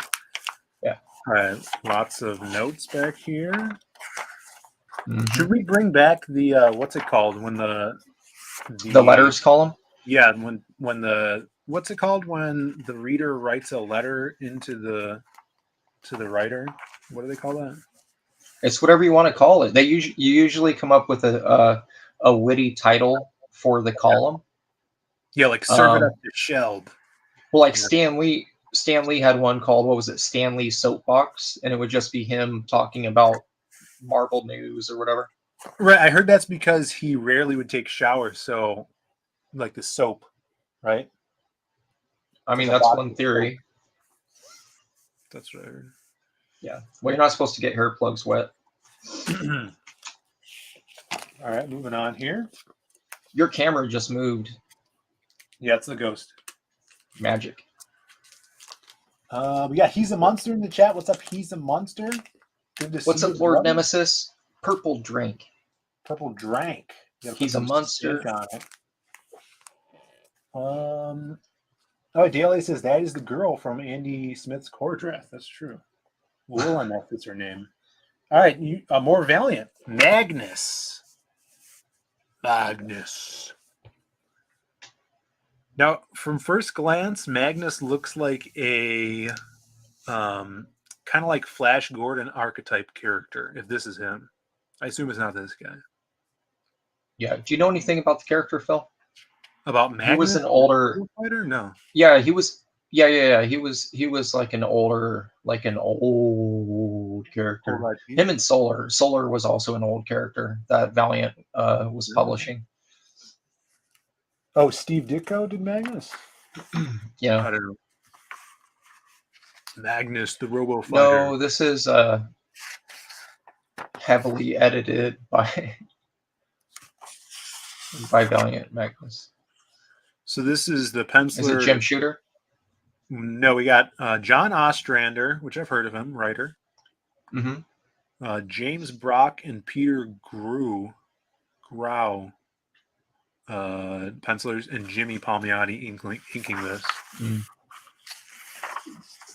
[SPEAKER 9] Yeah.
[SPEAKER 10] All right. Lots of notes back here.
[SPEAKER 9] Mm-hmm.
[SPEAKER 10] Should we bring back the, what's it called? When the
[SPEAKER 9] letters column?
[SPEAKER 10] Yeah. When what's it called? When the reader writes a letter to the writer? What do they call that?
[SPEAKER 9] It's whatever you want to call it. You usually come up with a witty title for the column.
[SPEAKER 10] Yeah, like serve it up to Shelb.
[SPEAKER 9] Well, like Stan Lee had one called, what was it, Stan Lee Soapbox, and it would just be him talking about Marvel news or whatever.
[SPEAKER 10] Right, I heard that's because he rarely would take showers, so like the soap, right?
[SPEAKER 9] I mean, that's one theory.
[SPEAKER 10] That's what I heard.
[SPEAKER 9] Yeah. Well, you're not supposed to get hair plugs wet.
[SPEAKER 10] All right, moving on here.
[SPEAKER 9] Your camera just moved.
[SPEAKER 10] Yeah, it's the ghost.
[SPEAKER 9] Magic.
[SPEAKER 10] We got He's a Monster in the chat. What's up, He's a Monster? Good to see
[SPEAKER 9] What's up, Lord Nemesis? Purple Drink.
[SPEAKER 10] Purple Drank.
[SPEAKER 9] He's a monster.
[SPEAKER 10] On it. Daly says that is the girl from Andy Smith's core draft. That's true. Will, I know if it's her name.
[SPEAKER 6] All right, more Valiant. Magnus. Now, from first glance, Magnus looks like a kind of like Flash Gordon archetype character. If this is him, I assume it's not this guy.
[SPEAKER 9] Yeah. Do you know anything about the character, Phil?
[SPEAKER 6] About Magnus?
[SPEAKER 9] He was an older
[SPEAKER 6] fighter. No.
[SPEAKER 9] Yeah, he was. Yeah. He was like an old character. Him and Solar. Solar was also an old character that Valiant was publishing.
[SPEAKER 6] Oh, Steve Ditko did Magnus?
[SPEAKER 9] Yeah.
[SPEAKER 6] I don't know. Magnus, the Robo Fighter.
[SPEAKER 9] No, this is heavily edited by Valiant Magnus.
[SPEAKER 6] So this is the penciler.
[SPEAKER 9] Is it Jim Shooter?
[SPEAKER 6] No, we got John Ostrander, which I've heard of him, writer.
[SPEAKER 9] Mm-hmm.
[SPEAKER 6] James Brock and Peter Grau, pencilers, and Jimmy Palmiotti inking this.
[SPEAKER 9] Mm.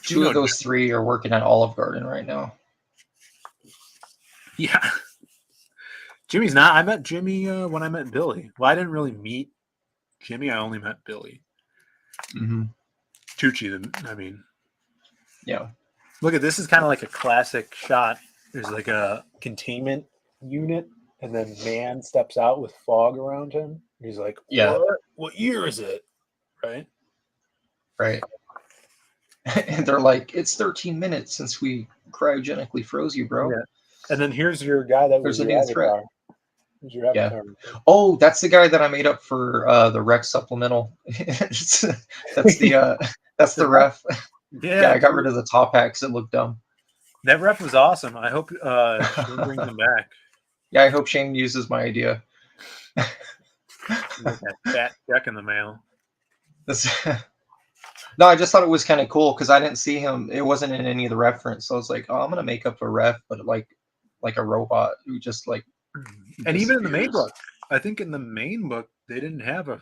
[SPEAKER 9] Two of those three are working at Olive Garden right now.
[SPEAKER 6] Yeah. Jimmy's not. I met Jimmy when I met Billy. Well, I didn't really meet Jimmy. I only met Billy.
[SPEAKER 9] Mm-hmm.
[SPEAKER 6] Tucci, I mean.
[SPEAKER 9] Yeah.
[SPEAKER 6] Look at this. Is kind of like a classic shot. There's like a containment unit, and then man steps out with fog around him. He's like,
[SPEAKER 9] yeah.
[SPEAKER 6] What year is it? Right?
[SPEAKER 9] Right. And they're like, it's 13 minutes since we cryogenically froze you, bro.
[SPEAKER 6] Yeah. And then here's your guy that was
[SPEAKER 9] There's a
[SPEAKER 6] your
[SPEAKER 9] new threat.
[SPEAKER 6] avatar. Here's your avatar.
[SPEAKER 9] Yeah. Oh, that's the guy that I made up for the Rex supplemental. That's the ref. Yeah, I got rid of the top hat because it looked dumb.
[SPEAKER 6] That ref was awesome. I hope Shane brings him back.
[SPEAKER 9] Yeah, I hope Shane uses my idea.
[SPEAKER 6] That fat check in the mail.
[SPEAKER 9] No, I just thought it was kind of cool because I didn't see him. It wasn't in any of the reference. So I was like, oh, I'm going to make up a ref, but like a robot who just like.
[SPEAKER 6] And even in the main book, I think in the main book, they didn't have a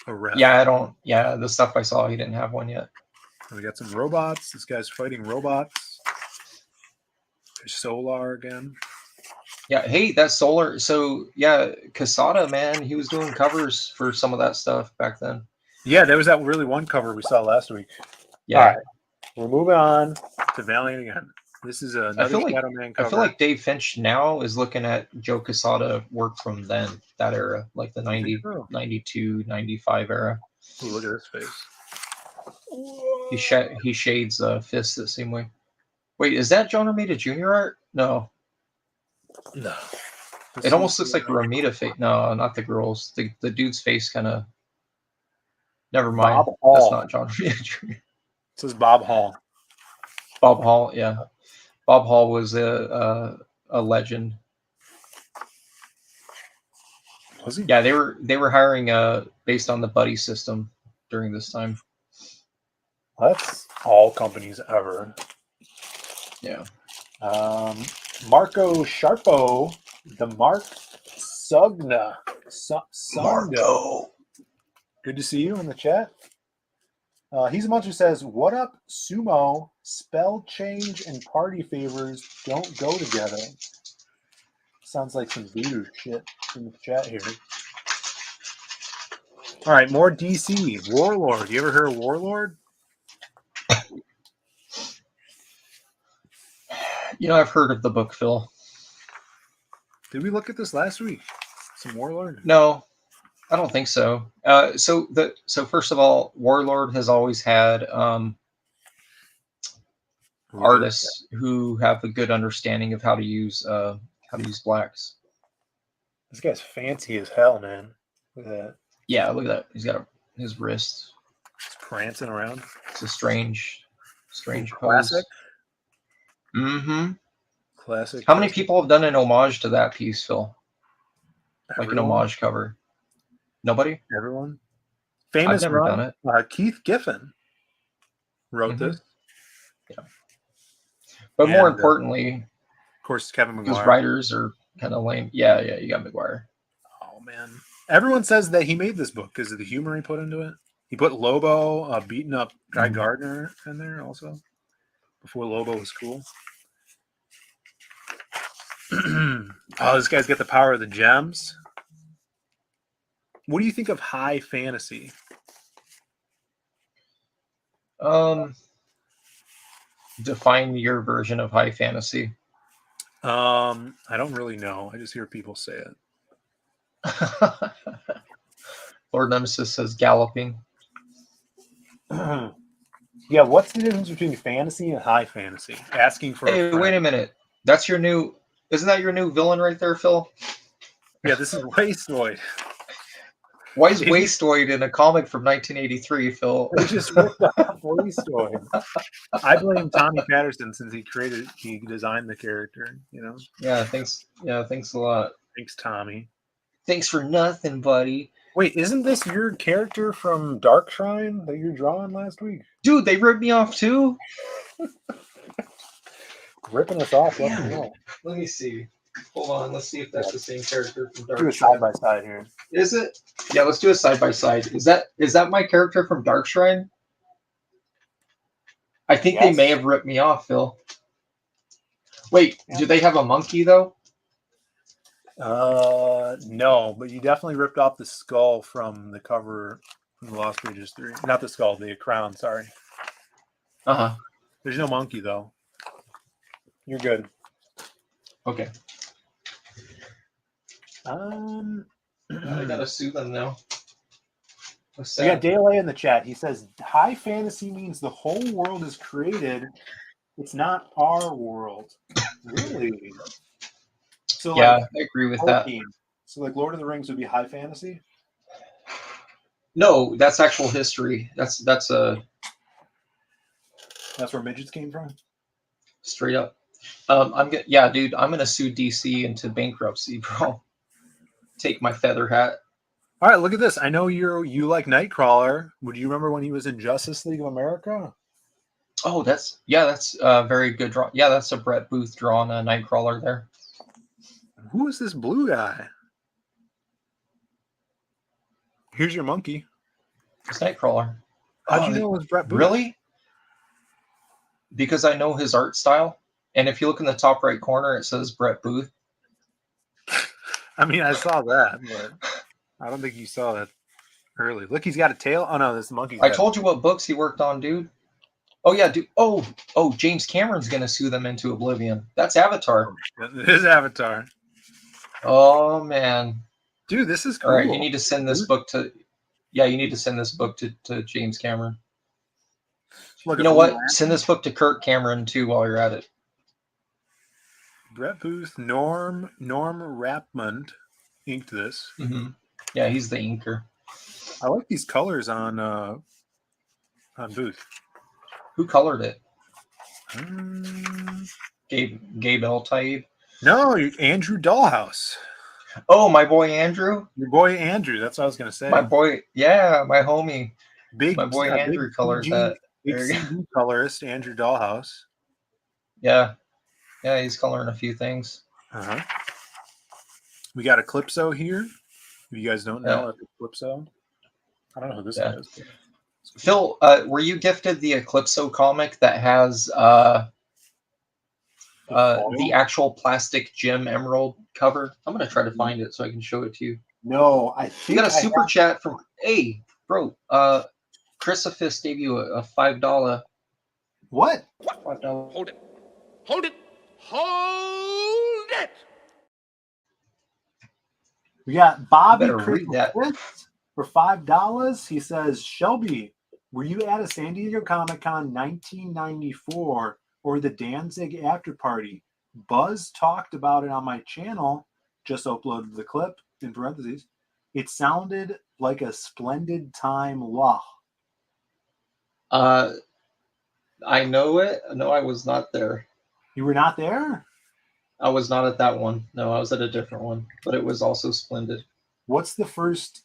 [SPEAKER 6] ref.
[SPEAKER 9] Yeah, the stuff I saw, he didn't have one yet.
[SPEAKER 6] We got some robots. This guy's fighting robots. There's Solar again.
[SPEAKER 9] Yeah, hey, that's Solar. So, yeah, Casada, man, he was doing covers for some of that stuff back then.
[SPEAKER 6] Yeah, there was that really one cover we saw last week.
[SPEAKER 9] Yeah.
[SPEAKER 6] All right. We're moving on to Valiant again. This is another Shadow Man cover.
[SPEAKER 9] I feel like Dave Finch now is looking at Joe Quesada work from then, that era, like the 90, 92, 95 era.
[SPEAKER 6] Ooh, look at this face.
[SPEAKER 9] He shades fists the same way. Wait, is that John Romita Jr. art? No.
[SPEAKER 6] No.
[SPEAKER 9] It almost looks like Romita face. No, not the girls. The dude's face kind of. Never mind. That's not John Romita Jr.
[SPEAKER 6] It says Bob Hall.
[SPEAKER 9] Bob Hall, yeah. Bob Hall was a legend.
[SPEAKER 6] Was he?
[SPEAKER 9] Yeah, they were hiring based on the buddy system during this time.
[SPEAKER 6] That's all companies ever.
[SPEAKER 9] Yeah.
[SPEAKER 6] Marco Sharpo, the Mark Sugna.
[SPEAKER 9] Marco.
[SPEAKER 6] Good to see you in the chat. He's a muncher says, "What up, sumo? Spell change and party favors don't go together." Sounds like some voodoo shit in the chat here. All right, more DC. Warlord. You ever heard of Warlord?
[SPEAKER 9] You know, I've heard of the book, Phil.
[SPEAKER 6] Did we look at this last week? Some Warlord?
[SPEAKER 9] No, I don't think so. So first of all, Warlord has always had artists who have a good understanding of how to use blacks.
[SPEAKER 6] This guy's fancy as hell, man. Look at that.
[SPEAKER 9] Yeah, look at that. He's got his wrist.
[SPEAKER 6] He's prancing around.
[SPEAKER 9] It's a strange
[SPEAKER 6] classic.
[SPEAKER 9] Pose. Mm-hmm.
[SPEAKER 6] Classic.
[SPEAKER 9] How many people have done an homage to that piece, Phil? Like
[SPEAKER 6] Everyone?
[SPEAKER 9] an homage cover? Nobody?
[SPEAKER 6] Everyone? Famous
[SPEAKER 9] I've never
[SPEAKER 6] run.
[SPEAKER 9] done it.
[SPEAKER 6] Keith Giffen wrote this.
[SPEAKER 9] Yeah. But more importantly,
[SPEAKER 6] of course, Kevin
[SPEAKER 9] those
[SPEAKER 6] McGuire.
[SPEAKER 9] writers are kind of lame. Yeah, you got McGuire.
[SPEAKER 6] Oh, man. Everyone says that he made this book because of the humor he put into it. He put Lobo beating up Guy Gardner in there also, before Lobo was cool. Oh, this guy's got the power of the gems. What do you think of high fantasy?
[SPEAKER 9] Define your version of high fantasy.
[SPEAKER 6] I don't really know. I just hear people say it.
[SPEAKER 9] Lord Nemesis says galloping.
[SPEAKER 6] Yeah, what's the difference between fantasy and high fantasy? Asking for
[SPEAKER 9] Hey, wait a minute. That's your new... Isn't that your new villain right there, Phil?
[SPEAKER 6] Yeah, this is Wasteoid.
[SPEAKER 9] Why is Wasteoid in a comic from 1983, Phil?
[SPEAKER 6] They just ripped off Wasteoid. I blame Tommy Patterson since he designed the character, you know?
[SPEAKER 9] Yeah, thanks a lot.
[SPEAKER 6] Thanks, Tommy.
[SPEAKER 9] Thanks for nothing, buddy.
[SPEAKER 6] Wait, isn't this your character from Dark Shrine that you're drawing last week?
[SPEAKER 9] Dude, they ripped me off too?
[SPEAKER 6] Ripping us off.
[SPEAKER 9] Let me see. Hold on, let's see if that's the same character from Dark
[SPEAKER 6] Do a
[SPEAKER 9] Shrine.
[SPEAKER 6] side by side here.
[SPEAKER 9] Is it? Yeah, let's do a side by side. Is that my character from Dark Shrine? I think they may have ripped me off, Phil. Wait, do they have a monkey though?
[SPEAKER 6] No, but you definitely ripped off the skull from the cover from the Lost Pages 3. Not the skull, the crown, sorry.
[SPEAKER 9] Uh-huh.
[SPEAKER 6] There's no monkey though. You're good.
[SPEAKER 9] Okay. I gotta sue them now.
[SPEAKER 6] We got Dele in the chat. He says high fantasy means the whole world is created. It's not our world. Really? So
[SPEAKER 9] yeah, I agree with that.
[SPEAKER 6] So like Lord of the Rings would be high fantasy?
[SPEAKER 9] No, that's actual history. That's
[SPEAKER 6] where midgets came from?
[SPEAKER 9] Straight up. Dude, I'm gonna sue DC into bankruptcy, bro. Take my feather hat.
[SPEAKER 6] All right, look at this. I know you like Nightcrawler. Would you remember when he was in Justice League of America?
[SPEAKER 9] Oh, that's very good draw. Yeah, that's a Brett Booth drawn Nightcrawler there.
[SPEAKER 6] Who is this blue guy? Here's your monkey.
[SPEAKER 9] It's Nightcrawler.
[SPEAKER 6] How'd you know it was Brett Booth?
[SPEAKER 9] Really? Because I know his art style. And if you look in the top right corner, it says Brett Booth.
[SPEAKER 6] I mean, I saw that, but I don't think you saw that early. Look, he's got a tail. Oh, no, this monkey's
[SPEAKER 9] I told you what books he worked on, dude. Oh, yeah, dude. Oh, James Cameron's going to sue them into oblivion. That's Avatar.
[SPEAKER 6] It is Avatar.
[SPEAKER 9] Oh, man.
[SPEAKER 6] Dude, this is cool.
[SPEAKER 9] All right, you need to send this book to... Yeah, you need to send this book to James Cameron. Look, you know what? Send this book to Kirk Cameron, too, while you're at it.
[SPEAKER 6] Brett Booth, Norm Rapmund inked this.
[SPEAKER 9] Mm-hmm. Yeah, he's the inker.
[SPEAKER 6] I like these colors on Booth.
[SPEAKER 9] Who colored it? Gabe El-Taib?
[SPEAKER 6] No, Andrew Dollhouse.
[SPEAKER 9] Oh, my boy Andrew?
[SPEAKER 6] Your boy Andrew. That's what I was going to say.
[SPEAKER 9] My boy, yeah, my homie.
[SPEAKER 6] My
[SPEAKER 9] boy Andrew colored that.
[SPEAKER 6] Big CD colorist, Andrew Dollhouse.
[SPEAKER 9] Yeah. Yeah, he's coloring a few things.
[SPEAKER 6] Uh-huh. We got Eclipso here. If you guys don't know Eclipso, I don't know who this guy is.
[SPEAKER 9] Phil, were you gifted the Eclipso comic that has the actual plastic gem emerald cover? I'm going to try to find it so I can show it to you.
[SPEAKER 6] No, I think
[SPEAKER 9] you got a super chat from... Hey, bro, Chrisophis gave you a $5...
[SPEAKER 6] What?
[SPEAKER 9] $5.
[SPEAKER 3] Hold it. Hold it. Hold it.
[SPEAKER 6] We got Bobby
[SPEAKER 9] read that.
[SPEAKER 6] for $5. He says, Shelby, were you at a San Diego Comic-Con 1994 or the Danzig after party? Buzz talked about it on my channel. Just uploaded the clip in parentheses. It sounded like a splendid time. Lah.
[SPEAKER 9] I know it. No, I was not there.
[SPEAKER 6] You were not there?
[SPEAKER 9] I was not at that one. No, I was at a different one, but it was also splendid.
[SPEAKER 6] What's the first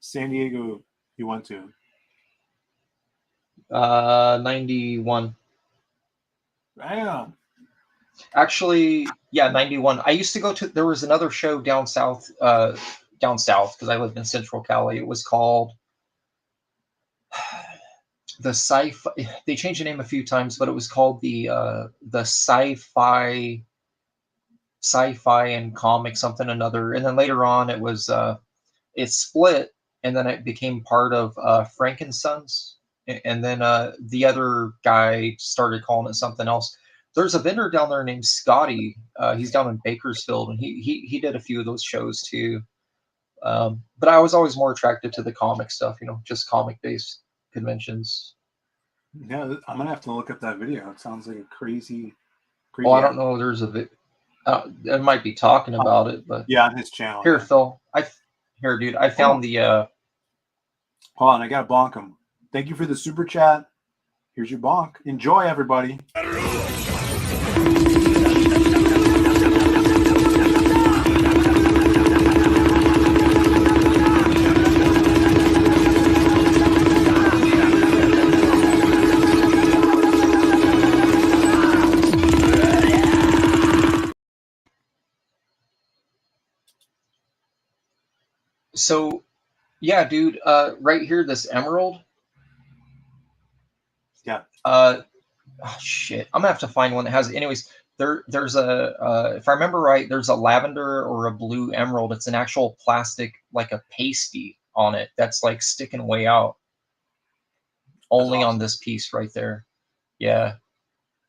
[SPEAKER 6] San Diego you went to?
[SPEAKER 9] 91.
[SPEAKER 6] Damn.
[SPEAKER 9] Actually, yeah, 91. I used to go to, there was another show down south, because I lived in Central Cali. It was called the Sci-Fi. They changed the name a few times, but it was called the Sci-Fi sci-fi and comic something another, and then later on it split, and then it became part of Frankensons, and then the other guy started calling it something else. There's a vendor down there named Scotty. He's down in Bakersfield, and he did a few of those shows too. But I was always more attracted to the comic stuff, just comic-based conventions.
[SPEAKER 6] Yeah, I'm gonna have to look up that video. It sounds like a crazy.
[SPEAKER 9] Well, I don't know. There's it might be talking about it, but
[SPEAKER 6] yeah, on his channel.
[SPEAKER 9] Here,
[SPEAKER 6] yeah.
[SPEAKER 9] Phil. Dude. I found the.
[SPEAKER 6] Hold on, I gotta bonk him. Thank you for the super chat. Here's your bonk. Enjoy, everybody.
[SPEAKER 9] So, yeah, dude. Right here, this emerald.
[SPEAKER 6] Yeah.
[SPEAKER 9] Oh, shit. I'm gonna have to find one that has. Anyways, there's a. If I remember right, there's a lavender or a blue emerald. It's an actual plastic, like a pasty on it. That's like sticking way out. Only
[SPEAKER 6] awesome.
[SPEAKER 9] on this piece right there. Yeah.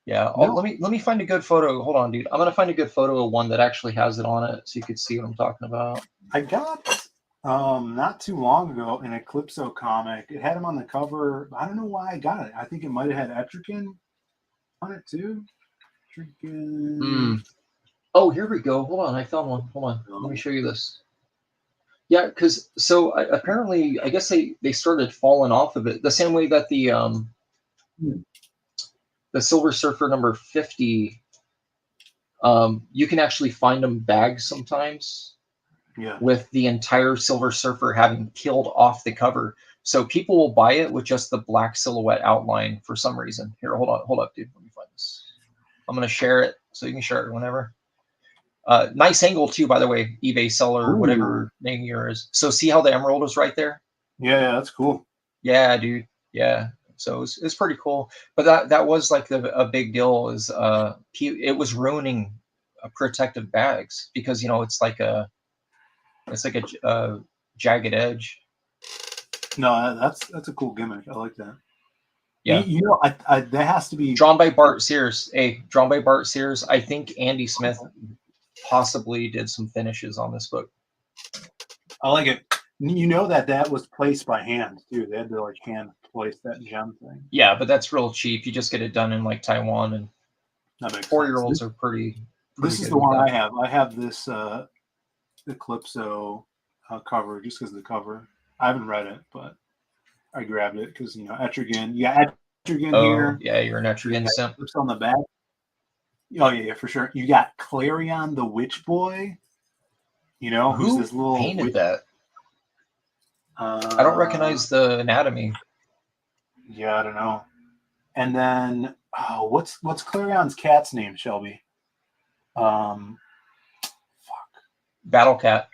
[SPEAKER 9] Yeah.
[SPEAKER 6] No.
[SPEAKER 9] Let me find a good photo. Hold on, dude. I'm gonna find a good photo of one that actually has it on it, so you could see what I'm talking about.
[SPEAKER 6] I got not too long ago an Eclipso comic. It had him on the cover. I don't know why I got it. I think it might have had Etrigan on it too. Etrigan.
[SPEAKER 9] Oh, here we go. Hold on, I found one. Hold on. Let me show you this. Yeah, because apparently, I guess they started falling off of it the same way that the Silver Surfer number 50. You can actually find them bagged sometimes.
[SPEAKER 6] Yeah.
[SPEAKER 9] With the entire Silver Surfer having peeled off the cover, so people will buy it with just the black silhouette outline for some reason. Here, hold up, dude. Let me find this. I'm gonna share it so you can share it whenever. Nice angle too, by the way. eBay seller, whatever name yours. So see how the emerald is right there?
[SPEAKER 6] Yeah, that's cool.
[SPEAKER 9] Yeah, dude. Yeah. So it's pretty cool. But that was like a big deal. Is it was ruining protective bags because it's like a jagged edge.
[SPEAKER 6] No, that's a cool gimmick. I like that.
[SPEAKER 9] Yeah.
[SPEAKER 6] I that has to be
[SPEAKER 9] drawn by Bart Sears. Drawn by Bart Sears. I think Andy Smith possibly did some finishes on this book.
[SPEAKER 6] I like it. That was placed by hand too. They had to like hand place that gem thing.
[SPEAKER 9] Yeah, but that's real cheap. You just get it done in like Taiwan, and
[SPEAKER 6] that makes
[SPEAKER 9] 4-year-olds are pretty
[SPEAKER 6] This is the one I have. I have this Eclipso cover just because of the cover. I haven't read it, but I grabbed it because Etrigan. Yeah, Etrigan here.
[SPEAKER 9] Yeah, you're an Etrigan simp.
[SPEAKER 6] Clips on the back. Oh yeah, for sure. You got Clarion the Witch Boy. Who's this little
[SPEAKER 9] painted
[SPEAKER 6] witch?
[SPEAKER 9] That? I don't recognize the anatomy.
[SPEAKER 6] Yeah, I don't know. And then what's Clarion's cat's name, Shelby? Fuck.
[SPEAKER 9] Battle Cat.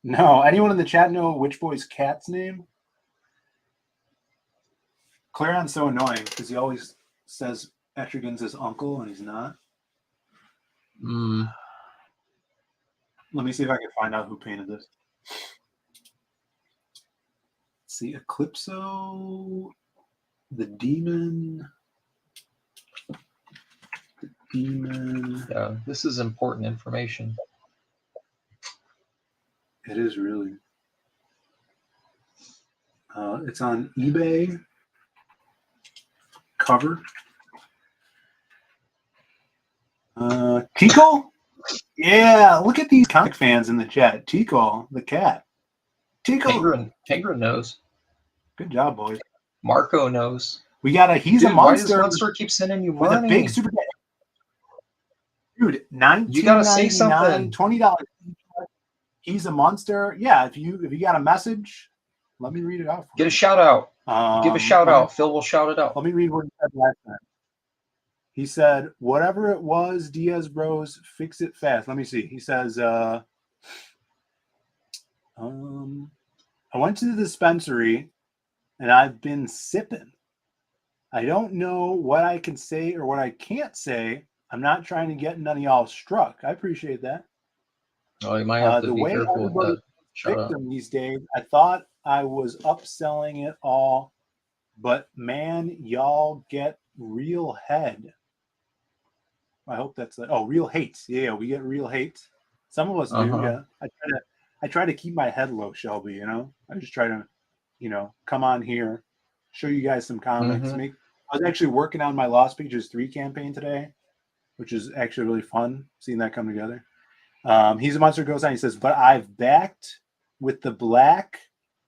[SPEAKER 6] No, anyone in the chat know Witch Boy's cat's name? Clarion's so annoying because he always says Etrigan's his uncle and he's not. Let me see if I can find out who painted this. Let's see, Eclipso, the demon.
[SPEAKER 9] Yeah, this is important information.
[SPEAKER 6] It is really. It's on eBay. Cover. Tico? Yeah, look at these comic fans in the chat. Tico, the cat. Tico.
[SPEAKER 9] Penguin knows.
[SPEAKER 6] Good job, boys.
[SPEAKER 9] Marco knows.
[SPEAKER 6] We got a he's
[SPEAKER 9] Dude,
[SPEAKER 6] a monster.
[SPEAKER 9] Why does Monster keep sending you money?
[SPEAKER 6] With a big super. Dude,
[SPEAKER 9] you gotta say something.
[SPEAKER 6] $20. He's a monster. Yeah, if you got a message, let me read it out.
[SPEAKER 9] Get a shout out. Give a shout out. Phil will shout it out.
[SPEAKER 6] Let me read what he said last time. He said, "Whatever it was, Diaz Bros, fix it fast." Let me see. He says, "I went to the dispensary, and I've been sipping. I don't know what I can say or what I can't say. I'm not trying to get none of y'all struck. I appreciate that.
[SPEAKER 9] Oh, you might have to
[SPEAKER 6] The
[SPEAKER 9] be
[SPEAKER 6] way
[SPEAKER 9] careful with
[SPEAKER 6] everybody
[SPEAKER 9] that. Shut up.
[SPEAKER 6] victim these days, I thought I was upselling it all, but man, y'all get real head. I hope that's it. Oh, real hate. Yeah, we get real hate. Some of us do. Yeah, I try to keep my head low, Shelby. You know, I just try to, come on here, show you guys some comics.
[SPEAKER 9] Mhm.
[SPEAKER 6] I was actually working on my Lost Pages 3 campaign today, which is actually really fun seeing that come together. He's a Monster Ghost, and he says, but I've backed with the black,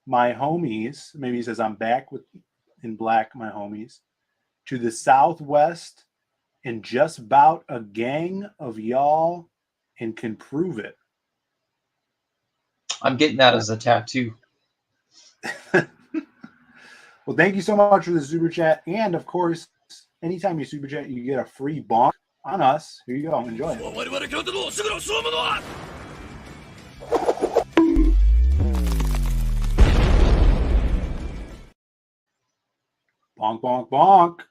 [SPEAKER 6] my homies. Maybe he says, I'm back in black, my homies, to the southwest, and just about a gang of y'all, and can prove it.
[SPEAKER 9] I'm getting that as a tattoo.
[SPEAKER 6] Well, thank you so much for the super chat. And of course, anytime you super chat, you get a free bonk on us. Here you go. Enjoy it. Bonk, bonk, bonk.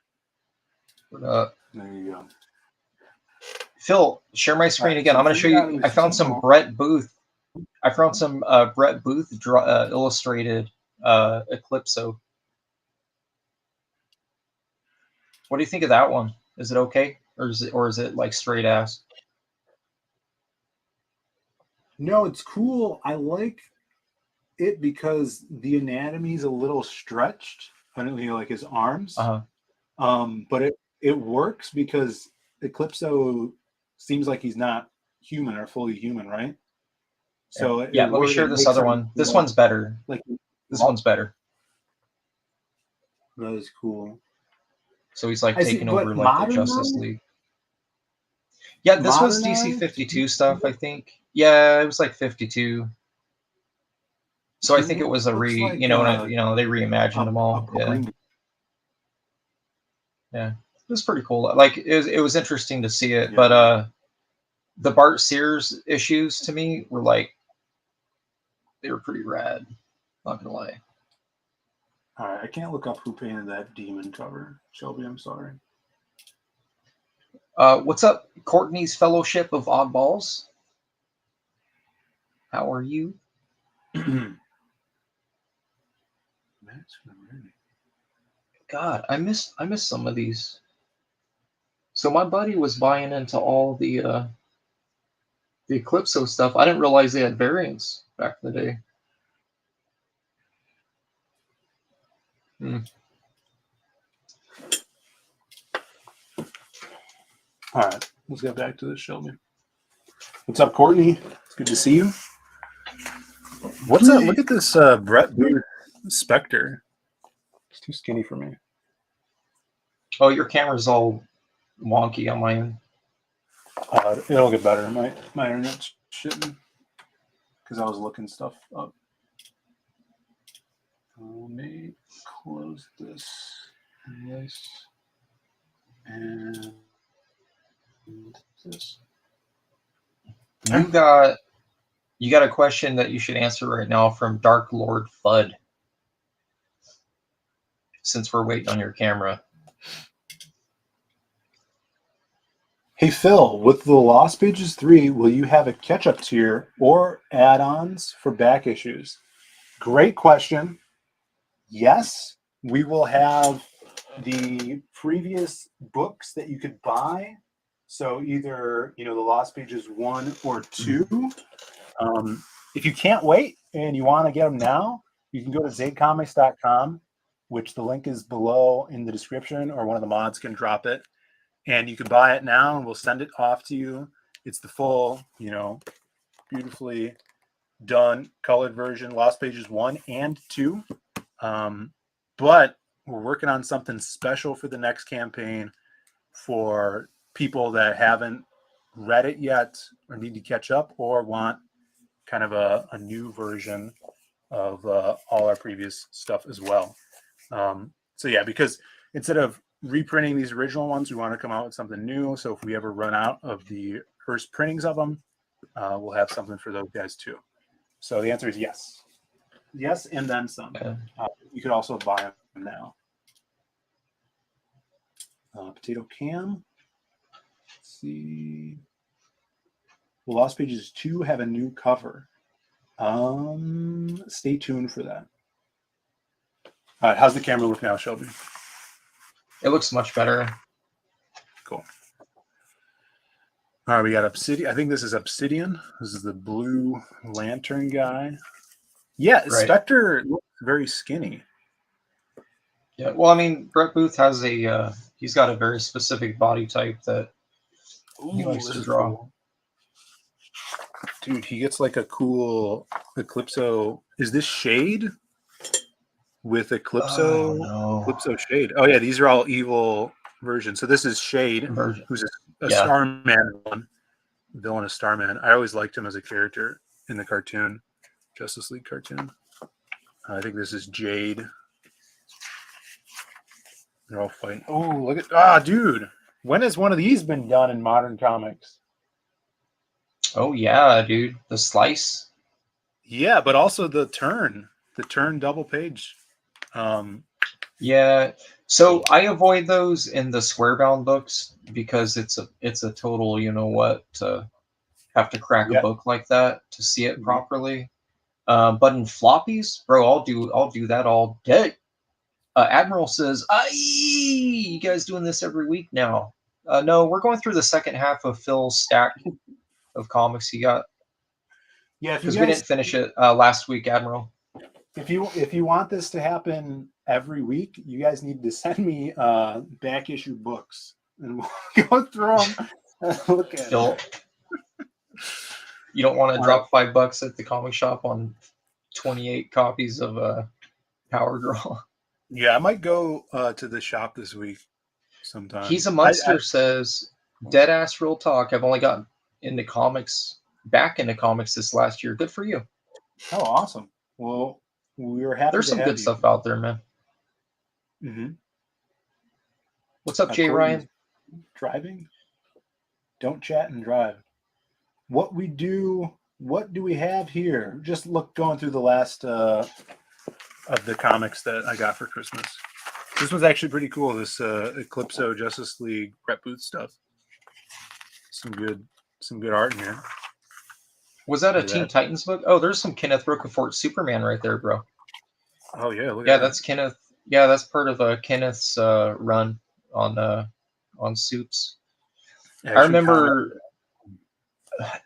[SPEAKER 9] What up?
[SPEAKER 6] There you go.
[SPEAKER 9] Phil, share my screen again. I'm going to show you. I found some Brett Booth. I found some Brett Booth illustrated Eclipso. What do you think of that one? Is it okay, or is it like straight ass?
[SPEAKER 6] No, it's cool. I like it because the anatomy is a little stretched. Like his arms. But it works because Eclipso seems like he's not human or fully human, right? So
[SPEAKER 9] let me share this other one. This one's better. This one's better.
[SPEAKER 6] That is cool.
[SPEAKER 9] So he's like taking over like the Justice League. Yeah, this was DC 52 stuff, I think. Yeah, it was like 52. So I think it was a they reimagined them all. Yeah, it was pretty cool. Like it was interesting to see it, but the Bart Sears issues to me were like they were pretty rad. Not gonna lie.
[SPEAKER 6] All right, I can't look up who painted that demon cover, Shelby. I'm sorry.
[SPEAKER 9] What's up, Courtney's Fellowship of Oddballs? How are you? God, I miss some of these. So my buddy was buying into all the Eclipso stuff. I didn't realize they had variants back in the day.
[SPEAKER 6] All right, let's get back to this, Shelby. What's up, Courtney? It's good to see you. What's up? Look at this Brett Booth Spectre. It's too skinny for me.
[SPEAKER 9] Oh, your camera's all wonky on my end.
[SPEAKER 6] It'll get better. My internet's shitting because I was looking stuff up. Let me close this and this.
[SPEAKER 9] You got a question that you should answer right now from Dark Lord Fudd. Since we're waiting on your camera.
[SPEAKER 6] Hey Phil, with the Lost Pages 3, will you have a catch-up tier or add-ons for back issues? Great question. Yes, we will have the previous books that you could buy. So either, the Lost Pages 1 or 2. If you can't wait and you want to get them now, you can go to zadecomics.com, which the link is below in the description, or one of the mods can drop it. And you can buy it now and we'll send it off to you. It's the full, beautifully done colored version, Lost Pages 1 and 2. But we're working on something special for the next campaign for people that haven't read it yet or need to catch up or want kind of a new version of all our previous stuff as well. So yeah, because instead of reprinting these original ones, we want to come out with something new. So if we ever run out of the first printings of them, we'll have something for those guys too. So the answer is yes. Yes, and then some. You could also buy them now. Potato Cam. Let's see. The Lost Pages 2 have a new cover. Stay tuned for that. All right, how's the camera look now, Shelby?
[SPEAKER 9] It looks much better.
[SPEAKER 6] Cool. All right, we got Obsidian. I think this is Obsidian. This is the Blue Lantern guy. Yeah,
[SPEAKER 9] Right.
[SPEAKER 6] Spectre looks very skinny.
[SPEAKER 9] Yeah, well, I mean, Brett Booth has he's got a very specific body type that he likes to draw.
[SPEAKER 6] Cool. Dude, he gets like a cool Eclipso. Is this Shade with Eclipso? Eclipso Shade. Oh yeah, these are all evil versions. So this is Shade, who's a Starman one, villain of Starman. I always liked him as a character in the cartoon, Justice League cartoon. I think this is Jade. They're all fighting. Oh, look at dude. When has one of these been done in modern comics?
[SPEAKER 9] Oh yeah, dude. The Slice.
[SPEAKER 6] Yeah, but also the Turn double page.
[SPEAKER 9] Yeah. So I avoid those in the square-bound books because it's a total, you know what, to have to crack a book like that to see it properly. But in floppies, bro, I'll do that all day. Admiral says, you guys doing this every week now? No, we're going through the second half of Phil's stack of comics he got.
[SPEAKER 6] Yeah,
[SPEAKER 9] because we didn't finish it last week, Admiral.
[SPEAKER 6] If you want this to happen every week, you guys need to send me back issue books, and we'll go through them and look at them.
[SPEAKER 9] You don't want to drop $5 at the comic shop on 28 copies of Power Girl.
[SPEAKER 6] Yeah, I might go to the shop this week sometime.
[SPEAKER 9] He's a Monster says, dead ass real talk. I've only gotten back into comics this last year. Good for you.
[SPEAKER 6] Oh, awesome. Well, we were happy.
[SPEAKER 9] There's some good stuff out there, man.
[SPEAKER 6] Mm-hmm.
[SPEAKER 9] What's up, Jay Ryan?
[SPEAKER 6] Driving? Don't chat and drive. What do we have here? Just going through the last of the comics that I got for Christmas. This one's actually pretty cool. This Eclipso Justice League Brett Booth stuff. Some good art in here.
[SPEAKER 9] Was that a Teen Titans book? Oh, there's some Kenneth Rocafort Superman right there, bro.
[SPEAKER 6] Oh yeah, look
[SPEAKER 9] at
[SPEAKER 6] that.
[SPEAKER 9] That's Kenneth. Yeah, that's part of Kenneth's run on Supes. I remember,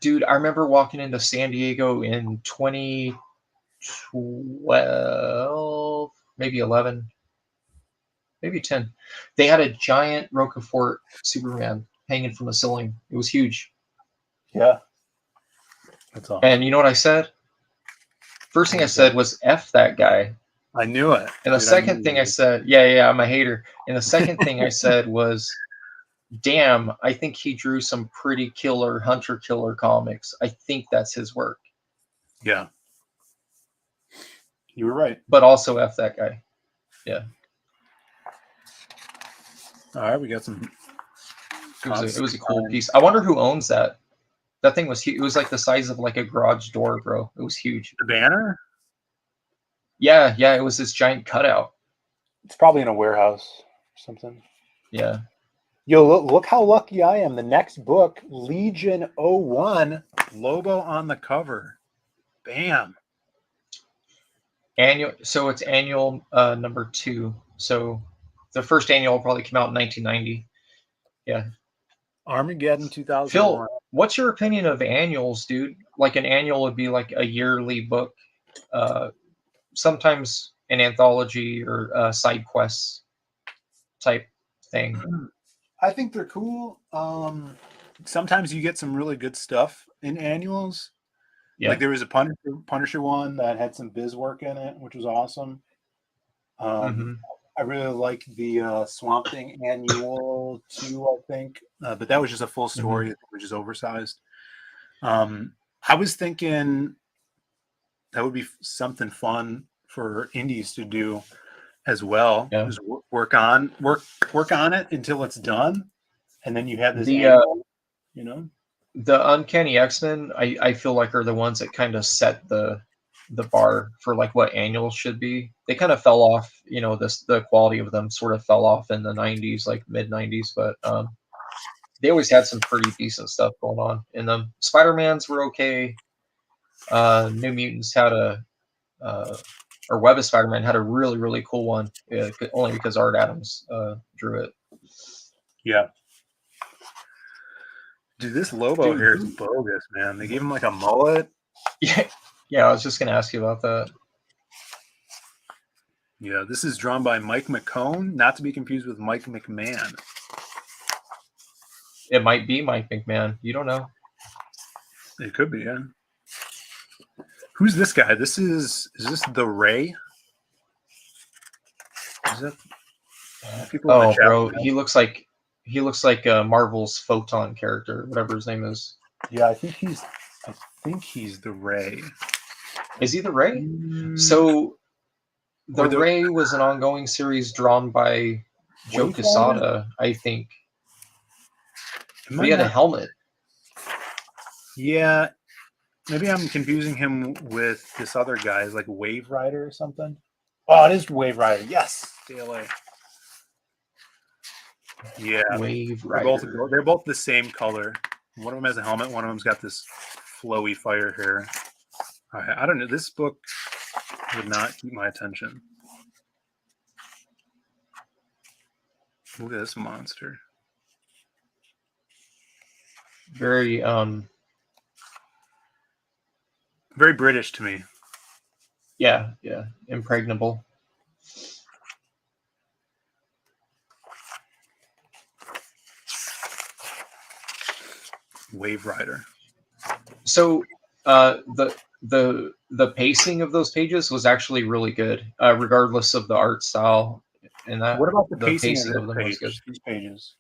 [SPEAKER 9] dude. I remember walking into San Diego in 2012, maybe 11, maybe 10. They had a giant Rocafort Superman hanging from the ceiling. It was huge.
[SPEAKER 6] Yeah. That's awesome.
[SPEAKER 9] And you know what I said? First thing I said was F that guy.
[SPEAKER 6] I knew it.
[SPEAKER 9] And the second thing I said, yeah, I'm a hater. And the second thing I said was, damn, I think he drew some pretty killer hunter killer comics. I think that's his work.
[SPEAKER 6] Yeah. You were right.
[SPEAKER 9] But also F that guy. Yeah.
[SPEAKER 6] All right, we got some.
[SPEAKER 9] It was a cool piece. I wonder who owns that. That thing was huge. It was like the size of like a garage door, bro. It was huge.
[SPEAKER 6] The banner?
[SPEAKER 9] Yeah. It was this giant cutout.
[SPEAKER 6] It's probably in a warehouse or something.
[SPEAKER 9] Yeah.
[SPEAKER 6] Yo, look how lucky I am. The next book, Legion 01, Lobo on the cover. Bam.
[SPEAKER 9] So it's annual number 2. So the first annual will probably come out in 1990. Yeah.
[SPEAKER 6] Armageddon 2001.
[SPEAKER 9] Phil, what's your opinion of annuals, dude? Like an annual would be like a yearly book, sometimes an anthology or side quests type thing.
[SPEAKER 6] I think they're cool. Sometimes you get some really good stuff in annuals. Yeah. Like there was a Punisher one that had some biz work in it, which was awesome. I really like the Swamp Thing Annual 2, I think. But that was just a full story, which is oversized. I was thinking that would be something fun for indies to do as well. Yeah. Just work on it until it's done. And then you have this annual,
[SPEAKER 9] The Uncanny X-Men, I feel like are the ones that kind of set the bar for like what annuals should be. They kind of fell off, the quality of them sort of fell off in the 90s, like mid 90s, but they always had some pretty decent stuff going on in them. Spider-Mans were okay. New Mutants had or Web of Spider-Man had a really, really cool one, only because Art Adams drew it.
[SPEAKER 6] Yeah. Dude, this Lobo here is bogus, man. They gave him like a mullet.
[SPEAKER 9] Yeah, I was just gonna ask you about that.
[SPEAKER 6] Yeah, this is drawn by Mike McCone, not to be confused with Mike McMahon.
[SPEAKER 9] It might be Mike McMahon. You don't know.
[SPEAKER 6] It could be, yeah. Who's this guy? Is this the Ray? Is that people in the chat?
[SPEAKER 9] Bro, he looks like Marvel's Photon character, whatever his name is.
[SPEAKER 6] Yeah, I think he's the Ray.
[SPEAKER 9] Is he the Ray? So the Ray was an ongoing series drawn by Joe Quesada, I think. He had a helmet.
[SPEAKER 6] Yeah, maybe I'm confusing him with this other guy, like Wave Rider or something. Oh, it is Wave Rider. Yes, DLA. Yeah,
[SPEAKER 9] Wave Rider.
[SPEAKER 6] They're both the same color. One of them has a helmet. One of them's got this flowy fire hair. I don't know. This book would not keep my attention. Look at this monster.
[SPEAKER 9] Very
[SPEAKER 6] very British to me.
[SPEAKER 9] Yeah, impregnable.
[SPEAKER 6] Wave Rider.
[SPEAKER 9] So the pacing of those pages was actually really good, regardless of the art style. And that
[SPEAKER 6] what about the pacing
[SPEAKER 9] of them
[SPEAKER 6] page,
[SPEAKER 9] was good.
[SPEAKER 6] These pages,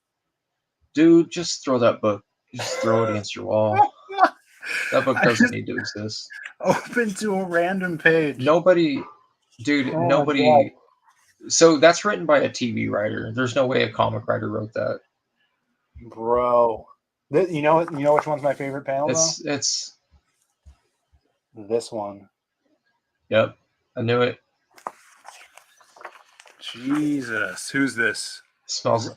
[SPEAKER 9] dude, just throw that book. Just throw it against your wall. That book doesn't need to exist.
[SPEAKER 6] Open to a random page.
[SPEAKER 9] Nobody. So that's written by a TV writer. There's no way a comic writer wrote that,
[SPEAKER 6] bro. You know which one's my favorite panel?
[SPEAKER 9] It's
[SPEAKER 6] this one.
[SPEAKER 9] Yep, I knew it.
[SPEAKER 6] Jesus, who's this?
[SPEAKER 9] Smells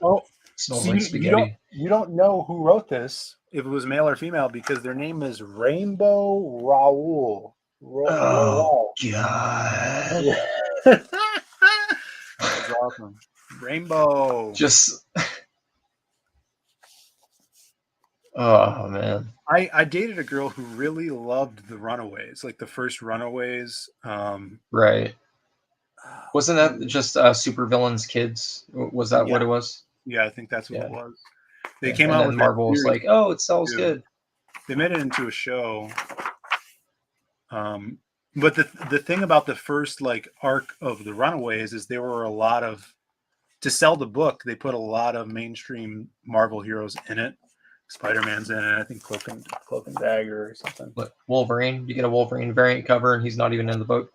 [SPEAKER 6] See,
[SPEAKER 9] like spaghetti.
[SPEAKER 6] You don't know who wrote this, if it was male or female, because their name is Rainbow Raoul.
[SPEAKER 9] Oh God!
[SPEAKER 6] That's awesome. Rainbow.
[SPEAKER 9] Just. Oh man.
[SPEAKER 6] I dated a girl who really loved the Runaways, like the first Runaways.
[SPEAKER 9] Right. Wasn't that just Supervillains Kids? Was that what it was?
[SPEAKER 6] Yeah, I think that's what it was. They
[SPEAKER 9] Yeah.
[SPEAKER 6] came
[SPEAKER 9] and
[SPEAKER 6] out
[SPEAKER 9] then
[SPEAKER 6] with
[SPEAKER 9] Marvel was like, "Oh, it sells good."
[SPEAKER 6] They made it into a show. But the thing about the first like arc of the Runaways is there were a lot of, to sell the book, they put a lot of mainstream Marvel heroes in it. Spider-Man's in it. I think Cloak and Dagger or something.
[SPEAKER 9] But Wolverine, you get a Wolverine variant cover, and he's not even in the book.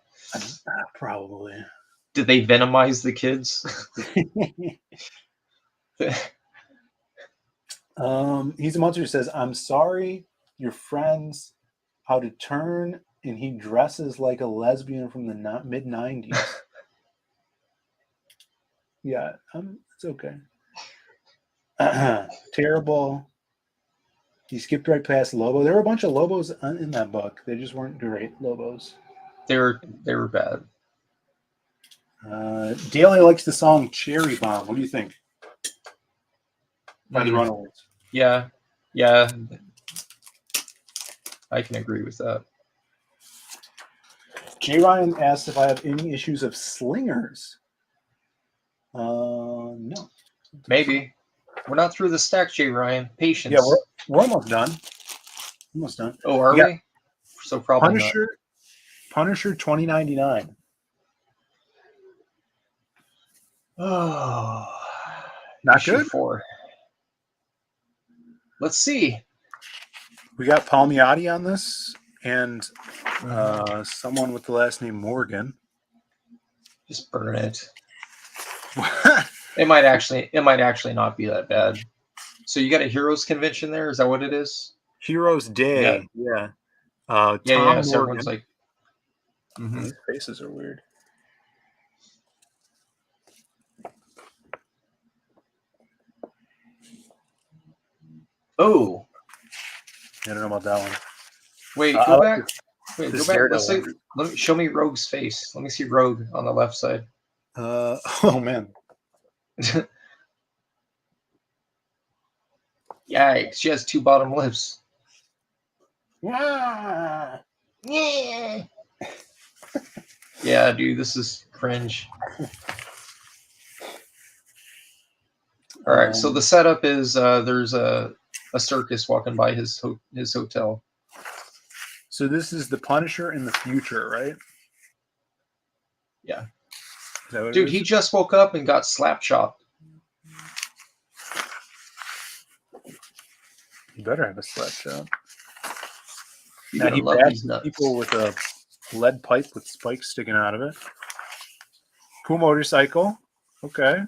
[SPEAKER 6] Probably.
[SPEAKER 9] Did they venomize the kids?
[SPEAKER 6] He's a monster who says, "I'm sorry, your friends, how to turn," and he dresses like a lesbian from the mid-90s. Yeah, it's okay. Terrible. He skipped right past Lobo. There were a bunch of Lobos in that book. They just weren't great Lobos.
[SPEAKER 9] They were bad.
[SPEAKER 6] Daly likes the song "Cherry Bomb." What do you think? By the Runaways.
[SPEAKER 9] Yeah, I can agree with that.
[SPEAKER 6] J. Ryan asked if I have any issues of Slingers. No.
[SPEAKER 9] Maybe. We're not through the stack, J. Ryan. Patience.
[SPEAKER 6] Yeah, we're almost done. Almost done.
[SPEAKER 9] Oh, are we? So probably
[SPEAKER 6] Punisher. Punisher 2099.
[SPEAKER 9] Oh,
[SPEAKER 6] not
[SPEAKER 9] issue
[SPEAKER 6] good.
[SPEAKER 9] 4. Let's see.
[SPEAKER 6] We got Palmiotti on this, and someone with the last name Morgan.
[SPEAKER 9] Just burn it. It might actually not be that bad. So you got a Heroes Convention there? Is that what it is?
[SPEAKER 6] Heroes Day. Yeah. Tom
[SPEAKER 9] So
[SPEAKER 6] Morgan.
[SPEAKER 9] everyone's like,
[SPEAKER 6] These faces are weird.
[SPEAKER 9] Oh,
[SPEAKER 6] I don't know about that one.
[SPEAKER 9] wait,
[SPEAKER 6] I
[SPEAKER 9] go
[SPEAKER 6] like
[SPEAKER 9] back. Wait,
[SPEAKER 6] this
[SPEAKER 9] go back. Let's
[SPEAKER 6] Daredevil.
[SPEAKER 9] see. Let me show me Rogue's face. Let me see Rogue on the left side.
[SPEAKER 6] Oh man.
[SPEAKER 9] Yikes! She has 2 bottom lips.
[SPEAKER 6] Yeah.
[SPEAKER 9] Yeah. Yeah, dude, this is cringe. All right, so the setup is there's a circus walking by his hotel.
[SPEAKER 6] So this is the Punisher in the future, right?
[SPEAKER 9] Yeah.
[SPEAKER 6] Is that what
[SPEAKER 9] Dude,
[SPEAKER 6] it
[SPEAKER 9] he
[SPEAKER 6] is?
[SPEAKER 9] just woke up and got slap chopped.
[SPEAKER 6] You better have a slap shot.
[SPEAKER 9] You
[SPEAKER 6] Now
[SPEAKER 9] gotta
[SPEAKER 6] he
[SPEAKER 9] love these
[SPEAKER 6] bashes
[SPEAKER 9] nuts.
[SPEAKER 6] people with a lead pipe with spikes sticking out of it. Cool motorcycle. Okay.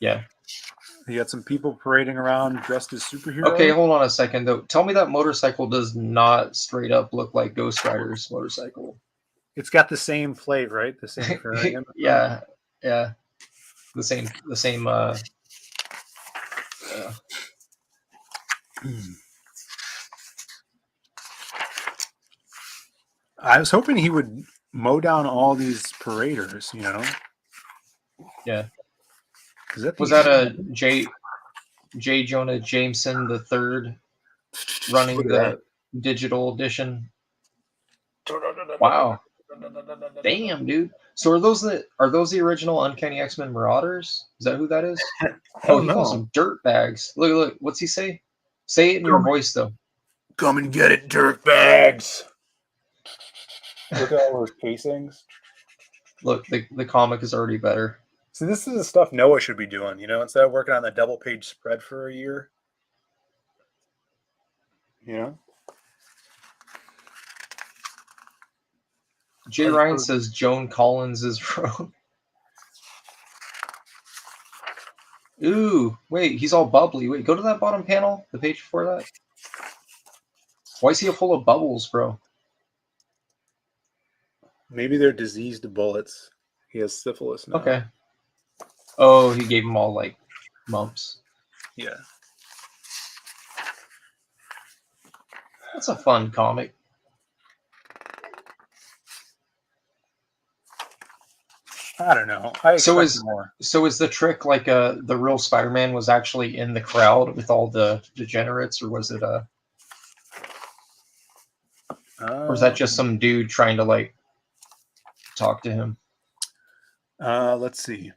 [SPEAKER 9] Yeah.
[SPEAKER 6] You got some people parading around dressed as superheroes.
[SPEAKER 9] Okay, hold on a second though. Tell me that motorcycle does not straight up look like Ghost Rider's motorcycle.
[SPEAKER 6] It's got the same plate, right? The same fairing.
[SPEAKER 9] Yeah, yeah. The same
[SPEAKER 6] I was hoping he would mow down all these paraders, you know?
[SPEAKER 9] yeah.
[SPEAKER 6] Is that
[SPEAKER 9] Was that a J. Jonah Jameson the third running
[SPEAKER 6] Look at
[SPEAKER 9] the digital edition? Wow. Damn, dude. So are those the original Uncanny X-Men Marauders? Is that who that is? Oh, he calls them dirt bags. Look. What's he say? Say it in your voice though.
[SPEAKER 6] Come and get it, dirt bags. Look at all those casings.
[SPEAKER 9] Look, the comic is already better.
[SPEAKER 6] So this is the stuff Noah should be doing, you know, instead of working on the double page spread for a year. You know?
[SPEAKER 9] Jay Ryan says Joan Collins is Rogue. Ooh, wait, he's all bubbly. Wait, go to that bottom panel, the page before that. Why is he full of bubbles, bro?
[SPEAKER 6] Maybe they're diseased bullets. He has syphilis now.
[SPEAKER 9] Okay. Oh, he gave them all like mumps.
[SPEAKER 6] Yeah.
[SPEAKER 9] That's a fun comic.
[SPEAKER 6] I don't know. I expect more.
[SPEAKER 9] So is the trick like the real Spider-Man was actually in the crowd with all the degenerates, or was it or is that just some dude trying to like talk to him?
[SPEAKER 6] Let's see.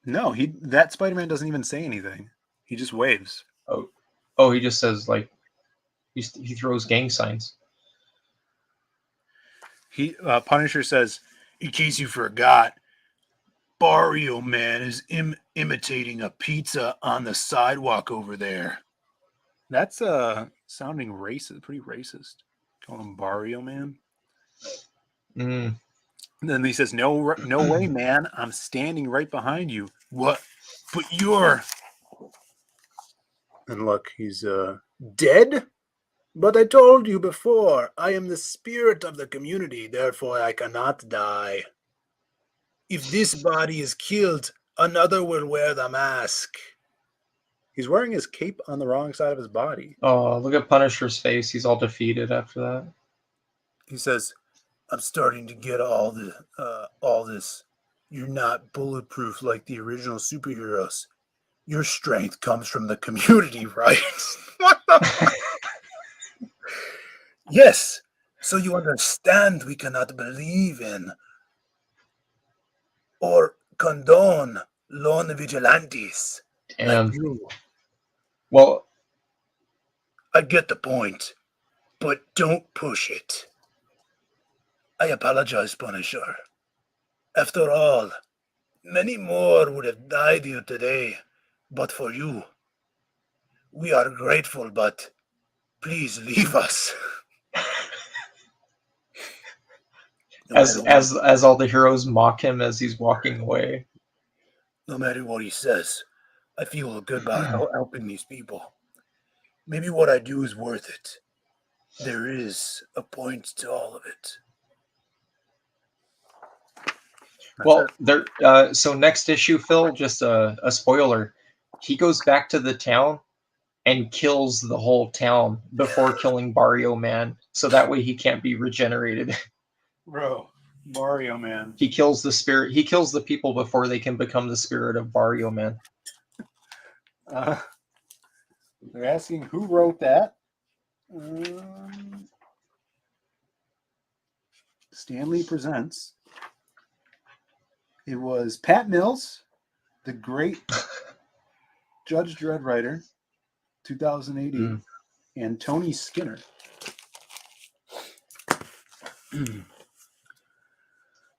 [SPEAKER 6] No, that Spider-Man doesn't even say anything. He just waves.
[SPEAKER 9] Oh, he just says like he throws gang signs.
[SPEAKER 6] Punisher says, in case you forgot, Barrio Man is imitating a pizza on the sidewalk over there. That's sounding racist, pretty racist. Call him Barrio Man.
[SPEAKER 9] Mm.
[SPEAKER 6] And then he says, no way, man. I'm standing right behind you. What? But you're... And look, he's dead? But I told you before, I am the spirit of the community, therefore I cannot die. If this body is killed, another will wear the mask. He's wearing his cape on the wrong side of his body.
[SPEAKER 9] Oh, look at Punisher's face. He's all defeated after that.
[SPEAKER 6] He says, I'm starting to get all this. You're not bulletproof like the original superheroes. Your strength comes from the community, right? What the fuck? Yes, so you understand we cannot believe in or condone lone vigilantes like you.
[SPEAKER 9] Well,
[SPEAKER 6] I get the point, but don't push it. I apologize, Punisher. After all, many more would have died here today, but for you. We are grateful, but please leave us.
[SPEAKER 9] As all the heroes mock him as he's walking away.
[SPEAKER 6] No matter what he says, I feel good about helping these people. Maybe what I do is worth it. There is a point to all of it.
[SPEAKER 9] Well, so next issue, Phil, just a spoiler. he goes back to the town and kills the whole town before killing Barrio Man, so that way he can't be regenerated.
[SPEAKER 6] Bro, Mario Man.
[SPEAKER 9] He kills the spirit. He kills the people before they can become the spirit of Barrio Man.
[SPEAKER 6] They're asking who wrote that. Stanley Presents. It was Pat Mills, the great Judge Dredd writer, 2080, and Tony Skinner.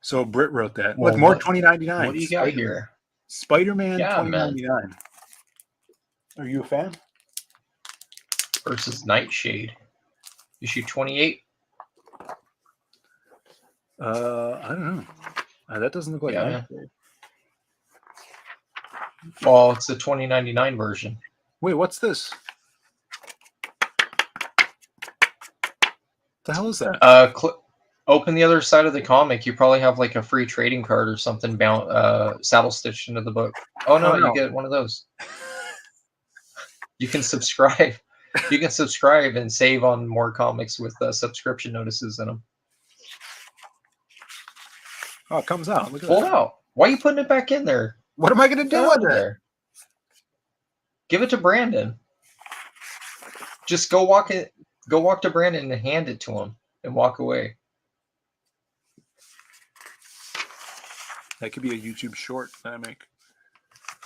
[SPEAKER 6] So Britt wrote that.
[SPEAKER 9] Well,
[SPEAKER 6] Look, more 2099.
[SPEAKER 9] What do you got here?
[SPEAKER 6] Spider-Man
[SPEAKER 9] Yeah,
[SPEAKER 6] 2099. Are you a fan?
[SPEAKER 9] Versus Nightshade. Issue 28.
[SPEAKER 6] I don't know. That doesn't look like Nightshade.
[SPEAKER 9] Well, it's the 2099 version.
[SPEAKER 6] Wait, what's this? The hell is that?
[SPEAKER 9] Open the other side of the comic. You probably have like a free trading card or something bound saddle stitched into the book. Oh no, you get one of those. You can subscribe. You can subscribe and save on more comics with subscription notices in them.
[SPEAKER 6] Oh, it comes out. Look at
[SPEAKER 9] Pull
[SPEAKER 6] that.
[SPEAKER 9] it out. Why are you putting it back in there?
[SPEAKER 6] What am I going to do with it?
[SPEAKER 9] Give it to Brandon. Just go walk to Brandon and hand it to him and walk away.
[SPEAKER 6] That could be a YouTube short that I make.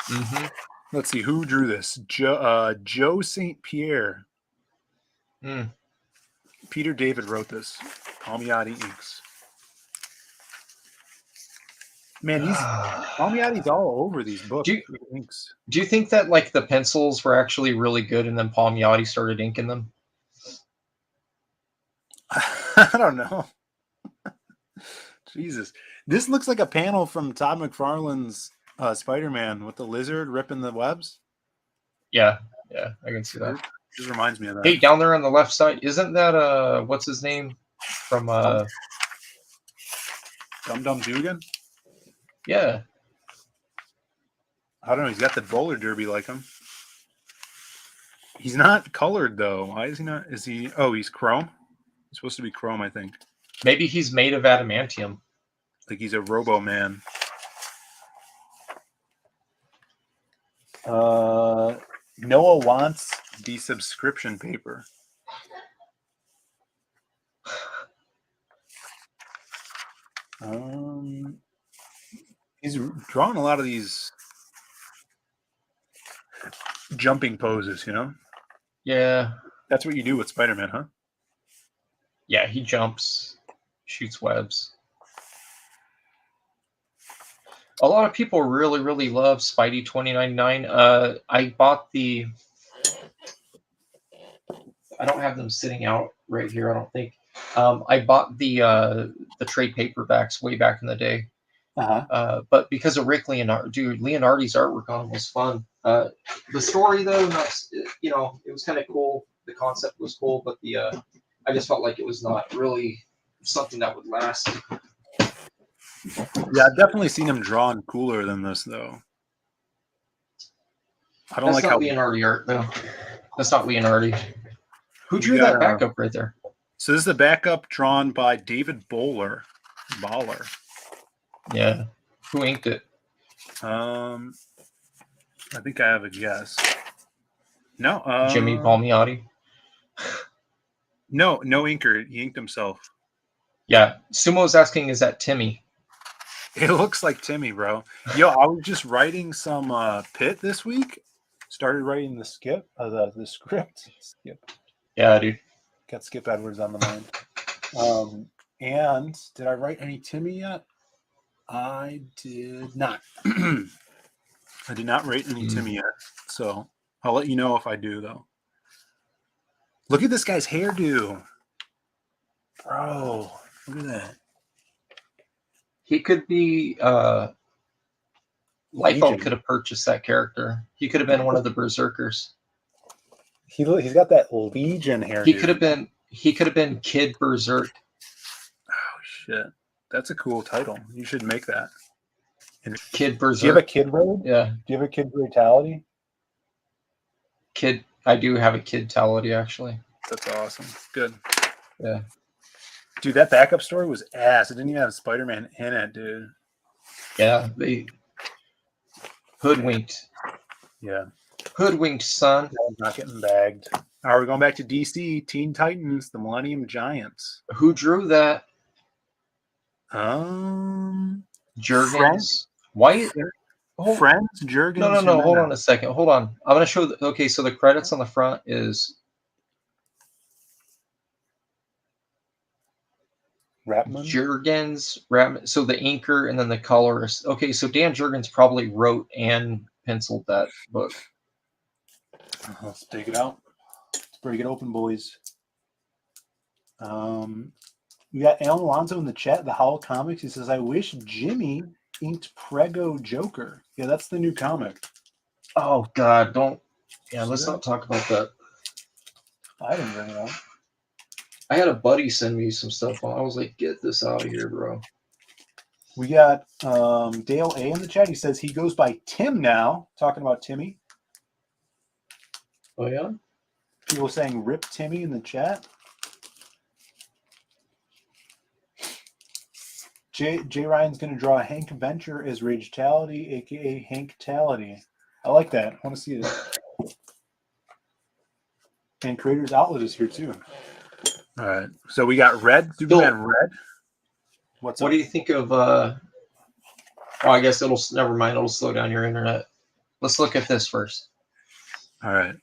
[SPEAKER 9] Mm-hmm.
[SPEAKER 6] Let's see, who drew this? Joe St. Pierre. Peter David wrote this. Palmiotti inks. Man, Palmiotti's all over these books. Inks.
[SPEAKER 9] Do you think that like the pencils were actually really good and then Palmiotti started inking them?
[SPEAKER 6] I don't know. Jesus. This looks like a panel from Todd McFarlane's Spider-Man with the lizard ripping the webs.
[SPEAKER 9] Yeah, I can see that.
[SPEAKER 6] This reminds me of that.
[SPEAKER 9] Hey, down there on the left side, isn't that what's his name from
[SPEAKER 6] Dum Dum Dugan?
[SPEAKER 9] Yeah.
[SPEAKER 6] I don't know. He's got the roller derby like him. He's not colored though. Why is he not? Is he? Oh, he's chrome. He's supposed to be chrome, I think.
[SPEAKER 9] Maybe he's made of adamantium.
[SPEAKER 6] Like he's a Robo Man. Noah wants the subscription paper. He's drawn a lot of these jumping poses, you know?
[SPEAKER 9] Yeah.
[SPEAKER 6] That's what you do with Spider-Man, huh?
[SPEAKER 9] Yeah, he jumps, shoots webs. A lot of people really, really love Spidey 2099. I bought the... I don't have them sitting out right here, I don't think. I bought the trade paperbacks way back in the day. But because of Rick Leonardi, Leonardi's artwork on them was fun. The story, though, it was kind of cool. The concept was cool, but I just felt like it was not really something that would last.
[SPEAKER 6] Yeah, I've definitely seen him drawn cooler than this, though. I don't like how
[SPEAKER 9] Leonardi art, though. That's not Leonardi. Who drew that backup right there?
[SPEAKER 6] So this is the backup drawn by David Baller.
[SPEAKER 9] Yeah. Who inked it?
[SPEAKER 6] I think I have a guess. No.
[SPEAKER 9] Jimmy Palmiotti?
[SPEAKER 6] No inker. He inked himself.
[SPEAKER 9] Yeah. Sumo's asking, is that Timmy?
[SPEAKER 6] It looks like Timmy, bro. Yo, I was just writing some Pit this week. Started writing the script. Skip.
[SPEAKER 9] Yeah, dude.
[SPEAKER 6] Got Skip Edwards on the mind. And did I write any Timmy yet? I did not. I did not write any Timmy yet. So I'll let you know if I do, though. Look at this guy's hairdo. Bro, look at that.
[SPEAKER 9] He could be... Liefeld could have purchased that character. He could have been one of the Berserkers.
[SPEAKER 6] He's got that Legion hairdo.
[SPEAKER 9] He could have been Kid Berserk.
[SPEAKER 6] Oh shit. That's a cool title. You should make that.
[SPEAKER 9] Kid Berserk.
[SPEAKER 6] Do you have a Kid Raid?
[SPEAKER 9] Yeah.
[SPEAKER 6] Do you have a Kid Brutality?
[SPEAKER 9] kid. I do have a kidtality actually.
[SPEAKER 6] That's awesome. Good.
[SPEAKER 9] Yeah.
[SPEAKER 6] Dude, that backup story was ass. It didn't even have Spider-Man in it, dude.
[SPEAKER 9] Yeah, they hoodwinked.
[SPEAKER 6] Yeah.
[SPEAKER 9] Hoodwinked, son.
[SPEAKER 6] Not getting bagged. All right, we're going back to DC. Teen Titans, the Millennium Giants.
[SPEAKER 9] Who drew that?
[SPEAKER 6] Friends,
[SPEAKER 9] Jurgens. White?
[SPEAKER 6] Friends, Jurgens.
[SPEAKER 9] No. Hold on a second. Hold on. I'm going to show. Okay, so the credits on the front is
[SPEAKER 6] Rapman.
[SPEAKER 9] Jurgens. So the inker and then the colorist. Okay, so Dan Jurgens probably wrote and penciled that book.
[SPEAKER 6] Let's take it out. Let's break it open, boys. We got Alan Alonso in the chat, the Howl Comics. He says, I wish Jimmy inked Prego Joker. Yeah, that's the new comic.
[SPEAKER 9] Oh, God, don't. Yeah, let's not talk about that.
[SPEAKER 6] I didn't bring it up.
[SPEAKER 9] I had a buddy send me some stuff. I was like, get this out of here, bro.
[SPEAKER 6] We got Dale A in the chat. He says he goes by Tim now, talking about Timmy.
[SPEAKER 9] Oh, yeah?
[SPEAKER 6] People saying rip Timmy in the chat. Jay Ryan's going to draw Hank Venture as Ragetality, a.k.a. Hank-tality. I like that. I want to see it. And Creators Outlet is here, too. All right. So we got Red, Superman Red.
[SPEAKER 9] What do you think of... Oh, I guess it'll... Never mind. It'll slow down your internet. Let's look at this first.
[SPEAKER 6] All right.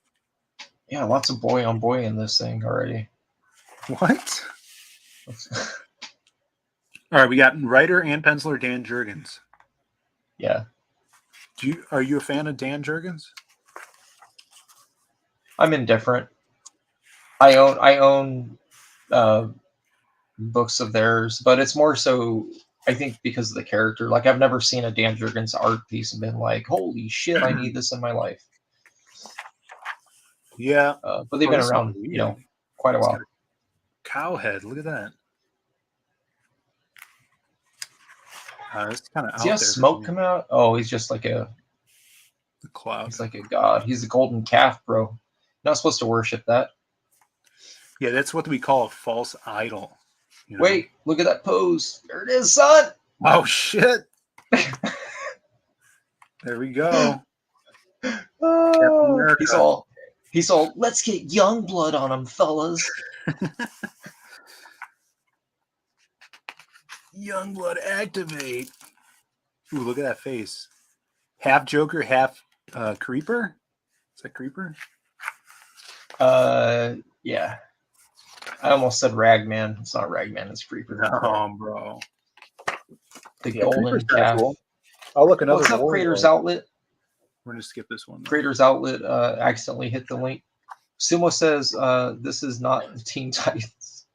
[SPEAKER 9] Yeah, lots of boy on boy in this thing already.
[SPEAKER 6] What? All right, we got writer and penciler Dan Jurgens.
[SPEAKER 9] Yeah.
[SPEAKER 6] Are you a fan of Dan Jurgens?
[SPEAKER 9] I'm indifferent. I own books of theirs, but it's more so I think because of the character. Like I've never seen a Dan Jurgens art piece and been like, "Holy shit, I need this in my life."
[SPEAKER 6] Yeah,
[SPEAKER 9] but they've been around, quite a while.
[SPEAKER 6] Cow head, look at that. It's kind of out there.
[SPEAKER 9] Smoke come out? Oh, he's just like the
[SPEAKER 6] cloud.
[SPEAKER 9] He's like a god. He's the golden calf, bro. You're not supposed to worship that.
[SPEAKER 6] Yeah, that's what we call a false idol.
[SPEAKER 9] Wait, look at that pose. There it is, son.
[SPEAKER 6] Oh shit. There we go.
[SPEAKER 9] He's all, let's get young blood on him, fellas.
[SPEAKER 6] Young blood activate. Ooh, look at that face. Half Joker, half Creeper. Is that Creeper?
[SPEAKER 9] Yeah. I almost said Ragman. It's not Ragman, it's Creeper.
[SPEAKER 6] No, bro.
[SPEAKER 9] The golden calf.
[SPEAKER 6] Cool. I'll look another.
[SPEAKER 9] What's up, Creators Outlet?
[SPEAKER 6] We're gonna skip this one.
[SPEAKER 9] Creators Outlet accidentally hit the link. Sumo says this is not the Teen Titans.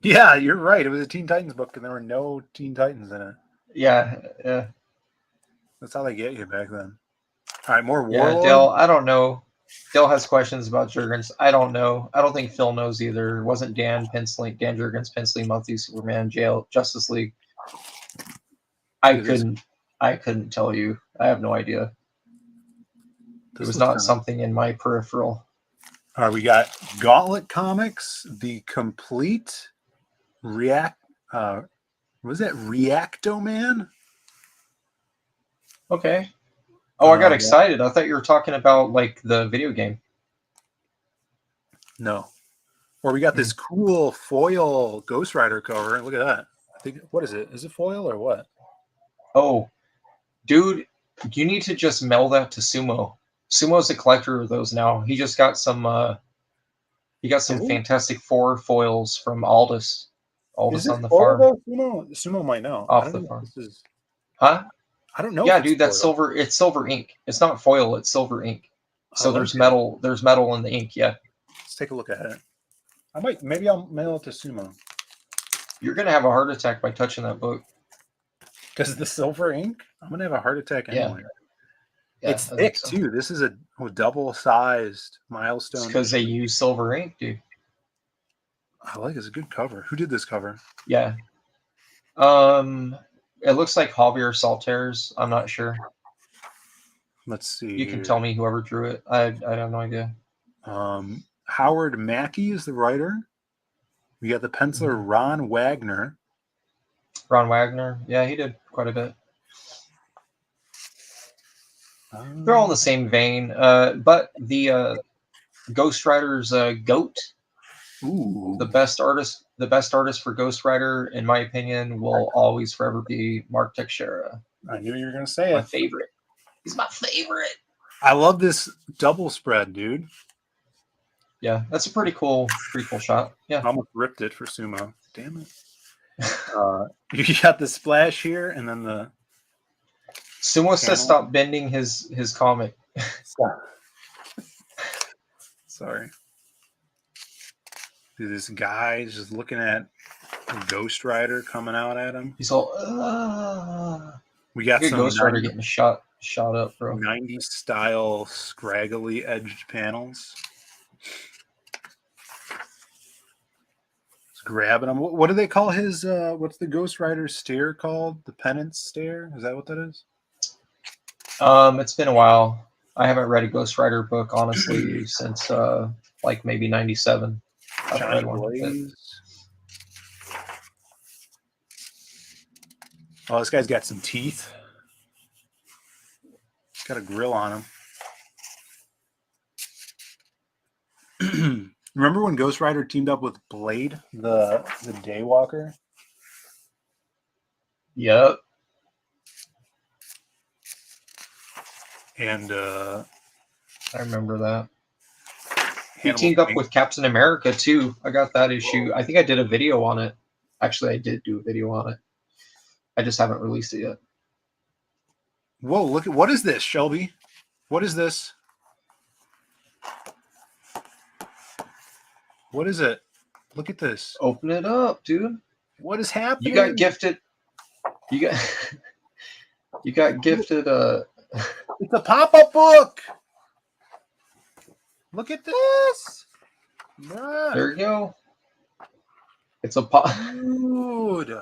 [SPEAKER 6] Yeah, you're right. It was a Teen Titans book, and there were no Teen Titans in it.
[SPEAKER 9] Yeah.
[SPEAKER 6] That's how they get you back then. All right, more
[SPEAKER 9] Yeah,
[SPEAKER 6] Warlord.
[SPEAKER 9] Dale, I don't know. Dale has questions about Jurgens. I don't know. I don't think Phil knows either. It wasn't Dan Jurgens penciling Monthly Superman, Justice League. I couldn't tell you. I have no idea. It was not something in my peripheral.
[SPEAKER 6] All right, we got Gauntlet Comics, the complete was that Reacto Man?
[SPEAKER 9] Okay. Oh, I got excited. I thought you were talking about like the video game.
[SPEAKER 6] No. Or we got this cool foil Ghost Rider cover. Look at that. I think, what is it? Is it foil or what?
[SPEAKER 9] Oh, dude, you need to just mail that to Sumo. Sumo's a collector of those now. He just got some Fantastic Four foils from Aldous. Aldous on the farm.
[SPEAKER 6] Sumo might know.
[SPEAKER 9] Off the farm.
[SPEAKER 6] Huh? I don't know.
[SPEAKER 9] Yeah, dude, that's silver. It's silver ink. It's not foil. It's silver ink. So there's metal. There's metal in the ink. Yeah.
[SPEAKER 6] Let's take a look at it. Maybe I'll mail it to Sumo.
[SPEAKER 9] You're gonna have a heart attack by touching that book.
[SPEAKER 6] Because the silver ink, I'm gonna have a heart attack anyway.
[SPEAKER 9] Yeah,
[SPEAKER 6] it's thick too. This is a double-sized milestone.
[SPEAKER 9] Because they use silver ink, dude.
[SPEAKER 6] I like it. It's a good cover. Who did this cover?
[SPEAKER 9] Yeah. It looks like Javier Salters. I'm not sure.
[SPEAKER 6] Let's see.
[SPEAKER 9] You can tell me whoever drew it. I have no idea.
[SPEAKER 6] Howard Mackey is the writer. We got the penciler Ron Wagner.
[SPEAKER 9] Ron Wagner. Yeah, he did quite a bit. They're all in the same vein. But the Ghost Rider's GOAT, the best artist for Ghost Rider, in my opinion, will always forever be Mark Teixeira.
[SPEAKER 6] I knew you were going to say
[SPEAKER 9] My
[SPEAKER 6] it.
[SPEAKER 9] favorite. He's my favorite.
[SPEAKER 6] I love this double spread, dude.
[SPEAKER 9] Yeah, that's a pretty cool shot. Yeah.
[SPEAKER 6] I almost ripped it for Sumo. Damn it. You got the splash here, and then the
[SPEAKER 9] Sumo says stop bending his comic.
[SPEAKER 6] Sorry. Dude, this guy is just looking at Ghost Rider coming out at him.
[SPEAKER 9] He's all,
[SPEAKER 6] we got some
[SPEAKER 9] Ghost Rider getting shot up, bro.
[SPEAKER 6] 90s style scraggly edged panels. Just grabbing him. What do they call his? What's the Ghost Rider stare called? The penance stare? Is that what that is?
[SPEAKER 9] It's been a while. I haven't read a Ghost Rider book, honestly, since like maybe 97. I haven't read one.
[SPEAKER 6] Oh, this guy's got some teeth. He's got a grill on him. Remember when Ghost Rider teamed up with Blade, the Daywalker?
[SPEAKER 9] Yep.
[SPEAKER 6] And
[SPEAKER 9] I remember that. He
[SPEAKER 6] Hannibal
[SPEAKER 9] teamed up
[SPEAKER 6] King.
[SPEAKER 9] with Captain America too. I got that issue. I think I did a video on it. Actually, I did do a video on it. I just haven't released it yet.
[SPEAKER 6] Whoa, look at what is this, Shelby? What is this? What is it? Look at this.
[SPEAKER 9] Open it up, dude.
[SPEAKER 6] What is happening?
[SPEAKER 9] You got gifted. You got gifted
[SPEAKER 6] It's a pop-up book. Look at this. Man.
[SPEAKER 9] There you go. It's a pop.
[SPEAKER 6] Dude.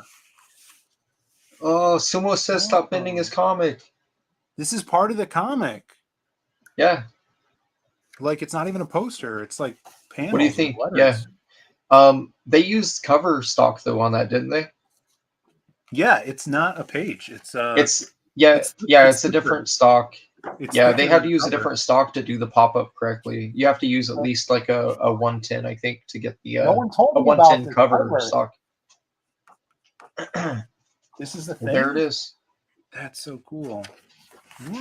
[SPEAKER 9] Oh, Sumo says stop bending his comic.
[SPEAKER 6] This is part of the comic.
[SPEAKER 9] Yeah.
[SPEAKER 6] Like it's not even a poster. It's like panels.
[SPEAKER 9] What do you think? Yeah. They used cover stock though on that, didn't they?
[SPEAKER 6] Yeah, it's not a page. It's a
[SPEAKER 9] different stock. They had to use
[SPEAKER 6] cover.
[SPEAKER 9] a different stock to do the pop-up correctly. You have to use at least like a 110, I think, to get the
[SPEAKER 6] no one told
[SPEAKER 9] a
[SPEAKER 6] me
[SPEAKER 9] 110
[SPEAKER 6] about
[SPEAKER 9] cover
[SPEAKER 6] cover.
[SPEAKER 9] stock.
[SPEAKER 6] This is the thing.
[SPEAKER 9] There it is.
[SPEAKER 6] That's so cool.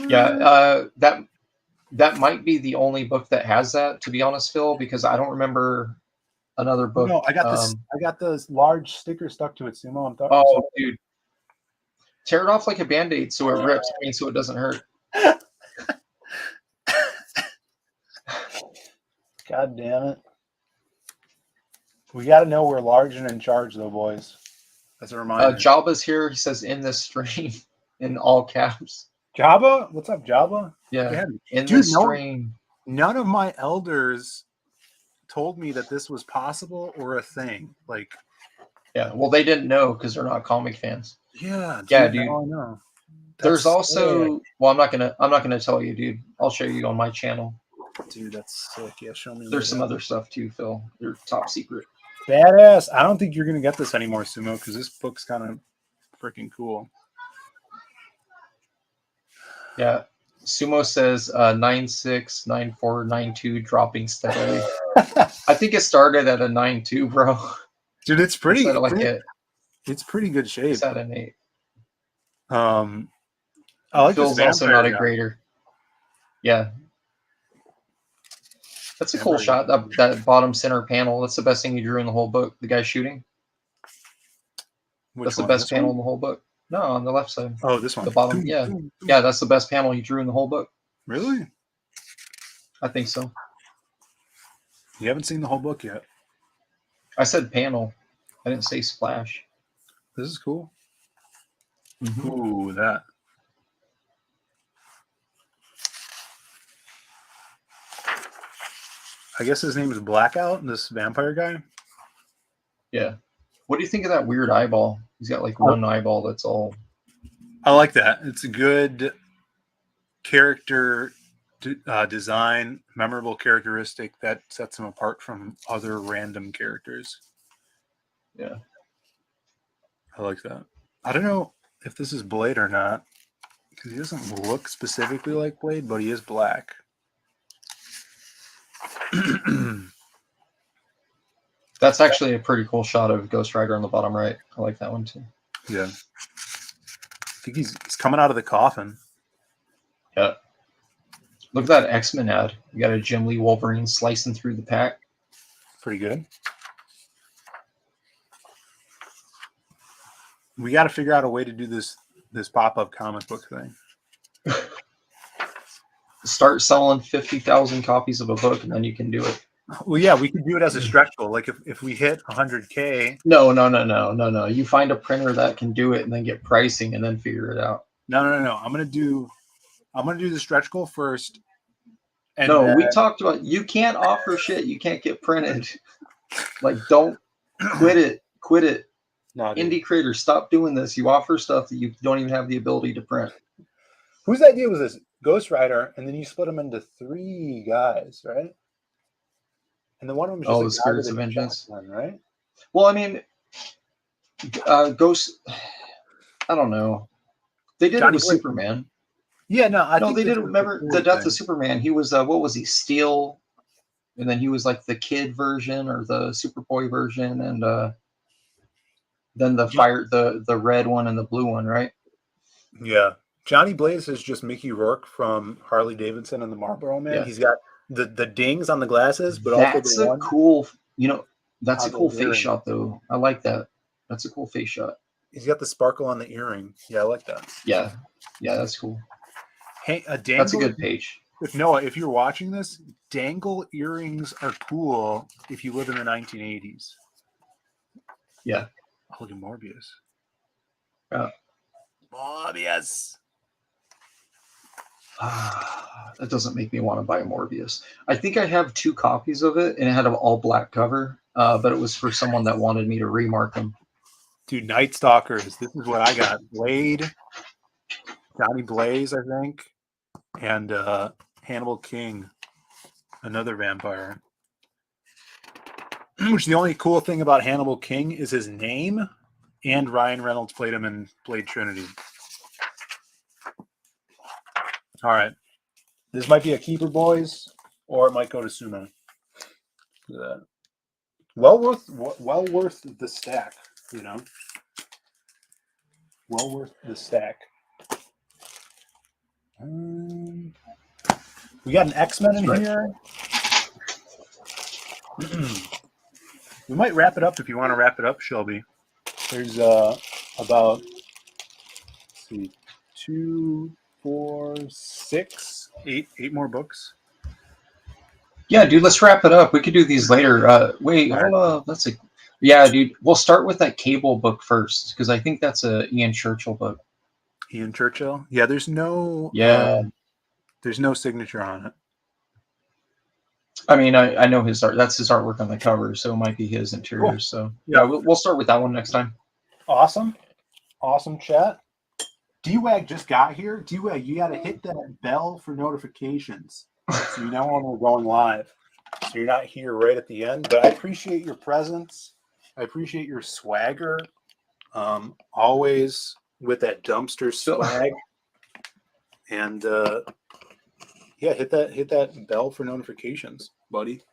[SPEAKER 9] Yeah, that might be the only book that has that, to be honest, Phil, because I don't remember another book.
[SPEAKER 6] No, I got this. I got this large sticker stuck to it, Sumo.
[SPEAKER 9] Oh, dude. Tear it off like a Band-Aid so it rips, so it doesn't hurt.
[SPEAKER 6] God damn it. We got to know we're large and in charge, though, boys. As a reminder.
[SPEAKER 9] Jabba's here. He says, in this stream, in all caps.
[SPEAKER 6] Jabba? What's up, Jabba?
[SPEAKER 9] Yeah. In this stream.
[SPEAKER 6] None of my elders told me that this was possible or a thing. Like,
[SPEAKER 9] yeah, well, they didn't know because they're not comic fans.
[SPEAKER 6] Yeah,
[SPEAKER 9] dude.
[SPEAKER 6] Now I know.
[SPEAKER 9] There's also, well, I'm not gonna tell you, dude. I'll show you on my channel.
[SPEAKER 6] Dude, that's sick. Yeah, show me.
[SPEAKER 9] There's some other stuff too, Phil. They're top secret.
[SPEAKER 6] Badass. I don't think you're gonna get this anymore, Sumo, because this book's kind of freaking cool.
[SPEAKER 9] Yeah, Sumo says 96, 94, 92 dropping steadily. I think it started at a 9.2, bro.
[SPEAKER 6] Dude, it's pretty.
[SPEAKER 9] It's
[SPEAKER 6] pretty good shape.
[SPEAKER 9] It's at an 8.
[SPEAKER 6] I like
[SPEAKER 9] Phil's
[SPEAKER 6] this
[SPEAKER 9] also not a
[SPEAKER 6] guy.
[SPEAKER 9] grader. Yeah. That's a cool shot, that bottom center panel. That's the best thing you drew in the whole book. The guy shooting. That's the best panel in the whole book. No, on the left side.
[SPEAKER 6] Oh, this one.
[SPEAKER 9] The bottom, yeah. Yeah, that's the best panel you drew in the whole book.
[SPEAKER 6] Really?
[SPEAKER 9] I think so.
[SPEAKER 6] You haven't seen the whole book yet.
[SPEAKER 9] I said panel. I didn't say splash.
[SPEAKER 6] This is cool.
[SPEAKER 9] Mm-hmm.
[SPEAKER 6] Ooh, that. I guess his name is Blackout, this vampire guy.
[SPEAKER 9] Yeah. What do you think of that weird eyeball? He's got like one eyeball that's all.
[SPEAKER 6] I like that. It's a good character design, memorable characteristic that sets him apart from other random characters.
[SPEAKER 9] Yeah.
[SPEAKER 6] I like that. I don't know if this is Blade or not, because he doesn't look specifically like Blade, but he is black.
[SPEAKER 9] That's actually a pretty cool shot of Ghost Rider on the bottom right. I like that one too.
[SPEAKER 6] Yeah. I think he's coming out of the coffin.
[SPEAKER 9] Yeah. Look at that X-Men ad. You got a Jim Lee Wolverine slicing through the pack.
[SPEAKER 6] Pretty good. We got to figure out a way to do this pop-up comic book thing.
[SPEAKER 9] Start selling 50,000 copies of a book, and then you can do it.
[SPEAKER 6] Well, yeah, we could do it as a stretch goal. Like if we hit 100K.
[SPEAKER 9] No. You find a printer that can do it, and then get pricing, and then figure it out.
[SPEAKER 6] No. I'm gonna do the stretch goal first. And
[SPEAKER 9] no, we talked about you can't offer shit you can't get printed. Like, don't quit it.
[SPEAKER 6] No,
[SPEAKER 9] indie creators, stop doing this. You offer stuff that you don't even have the ability to print.
[SPEAKER 6] Whose idea was this? Ghost Rider, and then you split them into 3 guys, right? And then one of them is just
[SPEAKER 9] the Spirits of Vengeance,
[SPEAKER 6] one, right?
[SPEAKER 9] Well, I mean, Ghost. I don't know. They did
[SPEAKER 6] Johnny
[SPEAKER 9] it with
[SPEAKER 6] Blake.
[SPEAKER 9] Superman.
[SPEAKER 6] Yeah, no, I think
[SPEAKER 9] they did. Remember the death of Superman? He was what was he? Steel, and then he was like the kid version or the Superboy version, and then the red one and the blue one, right?
[SPEAKER 6] Yeah, Johnny Blaze is just Mickey Rourke from Harley Davidson and the Marlboro Man. Yeah. He's got the dings on the glasses, but
[SPEAKER 9] that's
[SPEAKER 6] also
[SPEAKER 9] a cool. That's a cool face shot, though. I like that. That's a cool face shot.
[SPEAKER 6] He's got the sparkle on the earring. Yeah, I like that.
[SPEAKER 9] Yeah, that's cool.
[SPEAKER 6] Hey,
[SPEAKER 9] that's a good page.
[SPEAKER 6] Noah, if you're watching this, dangle earrings are cool if you live in the 1980s.
[SPEAKER 9] Yeah.
[SPEAKER 6] Oh, look at Morbius.
[SPEAKER 9] Yeah.
[SPEAKER 6] Morbius.
[SPEAKER 9] That doesn't make me want to buy Morbius. I think I have 2 copies of it, and it had an all black cover, but it was for someone that wanted me to remark them.
[SPEAKER 6] Dude, Night Stalkers. This is what I got. Blade, Johnny Blaze, I think, and Hannibal King, another vampire. Which the only cool thing about Hannibal King is his name, and Ryan Reynolds played him in Blade Trinity. All right. This might be a keeper, boys, or it might go to Sumo. Well worth the stack, Well worth the stack. We got an X-Men in here. We might wrap it up if you want to wrap it up, Shelby. There's about 2, 4, 6, 8 more books.
[SPEAKER 9] Yeah, dude, let's wrap it up. We could do these later. Wait, hold on. Yeah, dude. We'll start with that Cable book first because I think that's a Ian Churchill book.
[SPEAKER 6] Ian Churchill? Yeah, there's no signature on it.
[SPEAKER 9] I mean, I know his art. That's his artwork on the cover, so it might be his interiors. Cool. So yeah, we'll start with that one next time.
[SPEAKER 6] Awesome, chat. D-Wag just got here. D-Wag, you got to hit that bell for notifications, so you know when we're going live. So you're not here right at the end. But I appreciate your presence. I appreciate your swagger. Always with that dumpster swag. And yeah, hit that bell for notifications, buddy.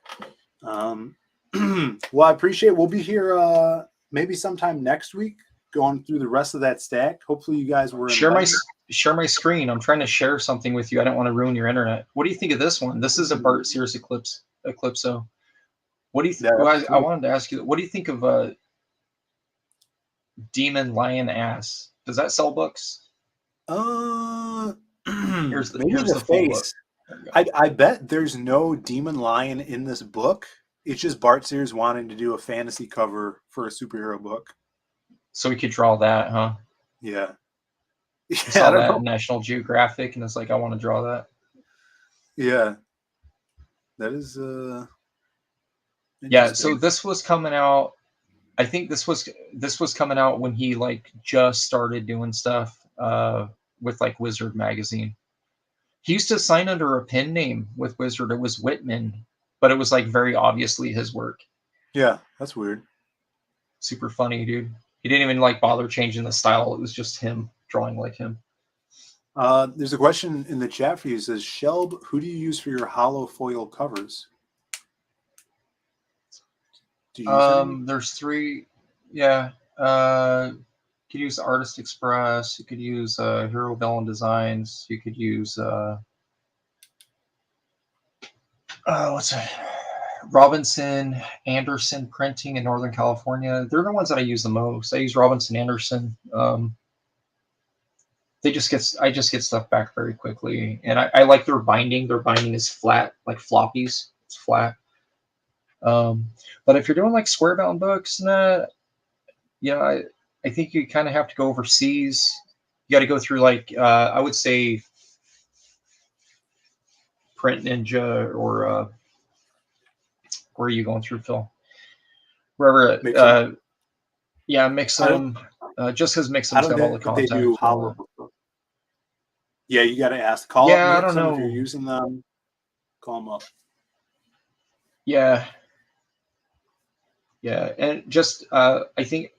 [SPEAKER 6] Well, I appreciate it. We'll be here maybe sometime next week going through the rest of that stack. Hopefully you guys were
[SPEAKER 9] share my screen. I'm trying to share something with you. I don't want to ruin your internet. What do you think of this one? This is a Bart Sears Eclipso. What do you think? I wanted to ask you, what do you think of Demon Lion Ass? Does that sell books?
[SPEAKER 6] Here's the face. I bet there's no demon lion in this book. It's just Bart Sears wanting to do a fantasy cover for a superhero book.
[SPEAKER 9] So we could draw that, huh?
[SPEAKER 6] Yeah.
[SPEAKER 9] I saw that in National Geographic, and it's like, I want to draw that.
[SPEAKER 6] Yeah. That is
[SPEAKER 9] yeah, so this was coming out. I think this was coming out when he like just started doing stuff with like Wizard magazine. He used to sign under a pen name with Wizard. It was Whitman, but it was like very obviously his work.
[SPEAKER 10] Yeah, that's weird.
[SPEAKER 9] Super funny, dude. He didn't even like bother changing the style. It was just him drawing like him.
[SPEAKER 10] There's a question in the chat for you. It says, Shelb, who do you use for your hollow foil covers? Do you use any?
[SPEAKER 9] There's 3. Yeah. You could use Artist Express. You could use Hero Villain Designs. You could use what's it? Robinson Anderson Printing in Northern California. They're the ones that I use the most. I use Robinson Anderson. I just get stuff back very quickly, and I like their binding. Their binding is flat, like floppies. It's flat. But if you're doing like square bound books, I think you kind of have to go overseas. You got to go through like I would say Print Ninja or where are you going through, Phil? Wherever. Mixum. Just because Mixum's got all the content.
[SPEAKER 10] They do hollow. Yeah, you got to ask. Call up Mixum, I don't know if you're using them. Call them up.
[SPEAKER 9] Yeah. Yeah, and just I think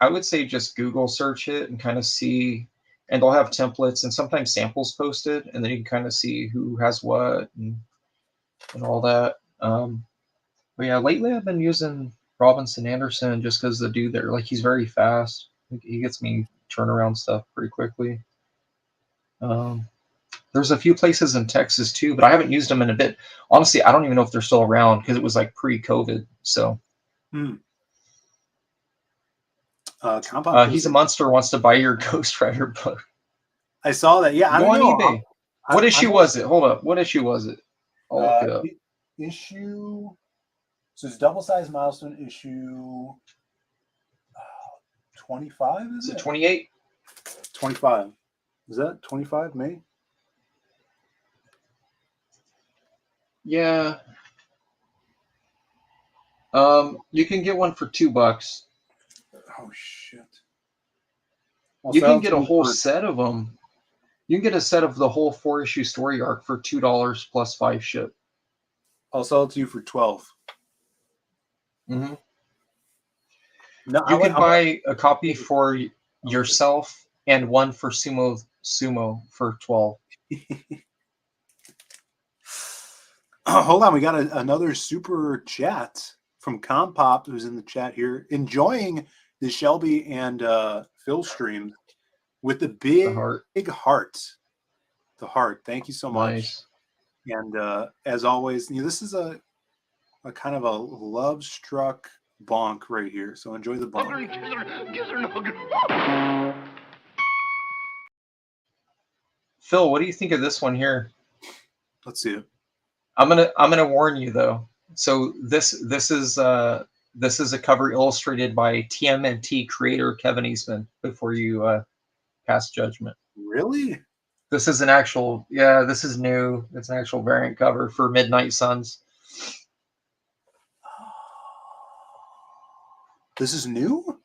[SPEAKER 9] I would say just Google search it and kind of see, and they'll have templates and sometimes samples posted, and then you can kind of see who has what and all that. But yeah, lately I've been using Robinson Anderson just because the dude there, like, he's very fast. He gets me turnaround stuff pretty quickly. There's a few places in Texas too, but I haven't used them in a bit. Honestly, I don't even know if they're still around because it was like pre-COVID. So he's a monster. Wants to buy your Ghost Rider book.
[SPEAKER 10] I saw that. Yeah, I don't know.
[SPEAKER 9] eBay. What issue was it? Hold up. What issue was it? I'll look it up.
[SPEAKER 10] Issue. So it's double-sized milestone issue 25. Is it
[SPEAKER 9] 28?
[SPEAKER 10] 25. Is that 25 May?
[SPEAKER 9] Yeah. You can get one for $2.
[SPEAKER 10] Oh shit!
[SPEAKER 9] You can get a whole set of them. You can get a set of the whole 4-issue story arc for $2 plus 5 ship.
[SPEAKER 10] I'll sell it to you for 12.
[SPEAKER 9] Mm-hmm. No, you can buy a copy for yourself and one for Sumo for 12.
[SPEAKER 10] Hold on, we got another super chat from Compop, who's in the chat here, enjoying the Shelby and Phill stream with the big heart. The heart. Thank you so much.
[SPEAKER 9] Nice.
[SPEAKER 10] And as always, this is a kind of a love-struck bonk right here. So enjoy the bonk.
[SPEAKER 9] Phil, what do you think of this one here?
[SPEAKER 10] Let's see it.
[SPEAKER 9] I'm gonna warn you though. So this is a cover illustrated by TMNT creator Kevin Eastman. Before you pass judgment.
[SPEAKER 10] Really?
[SPEAKER 9] This is an actual. Yeah, this is new. It's an actual variant cover for Midnight Suns.
[SPEAKER 10] This is new?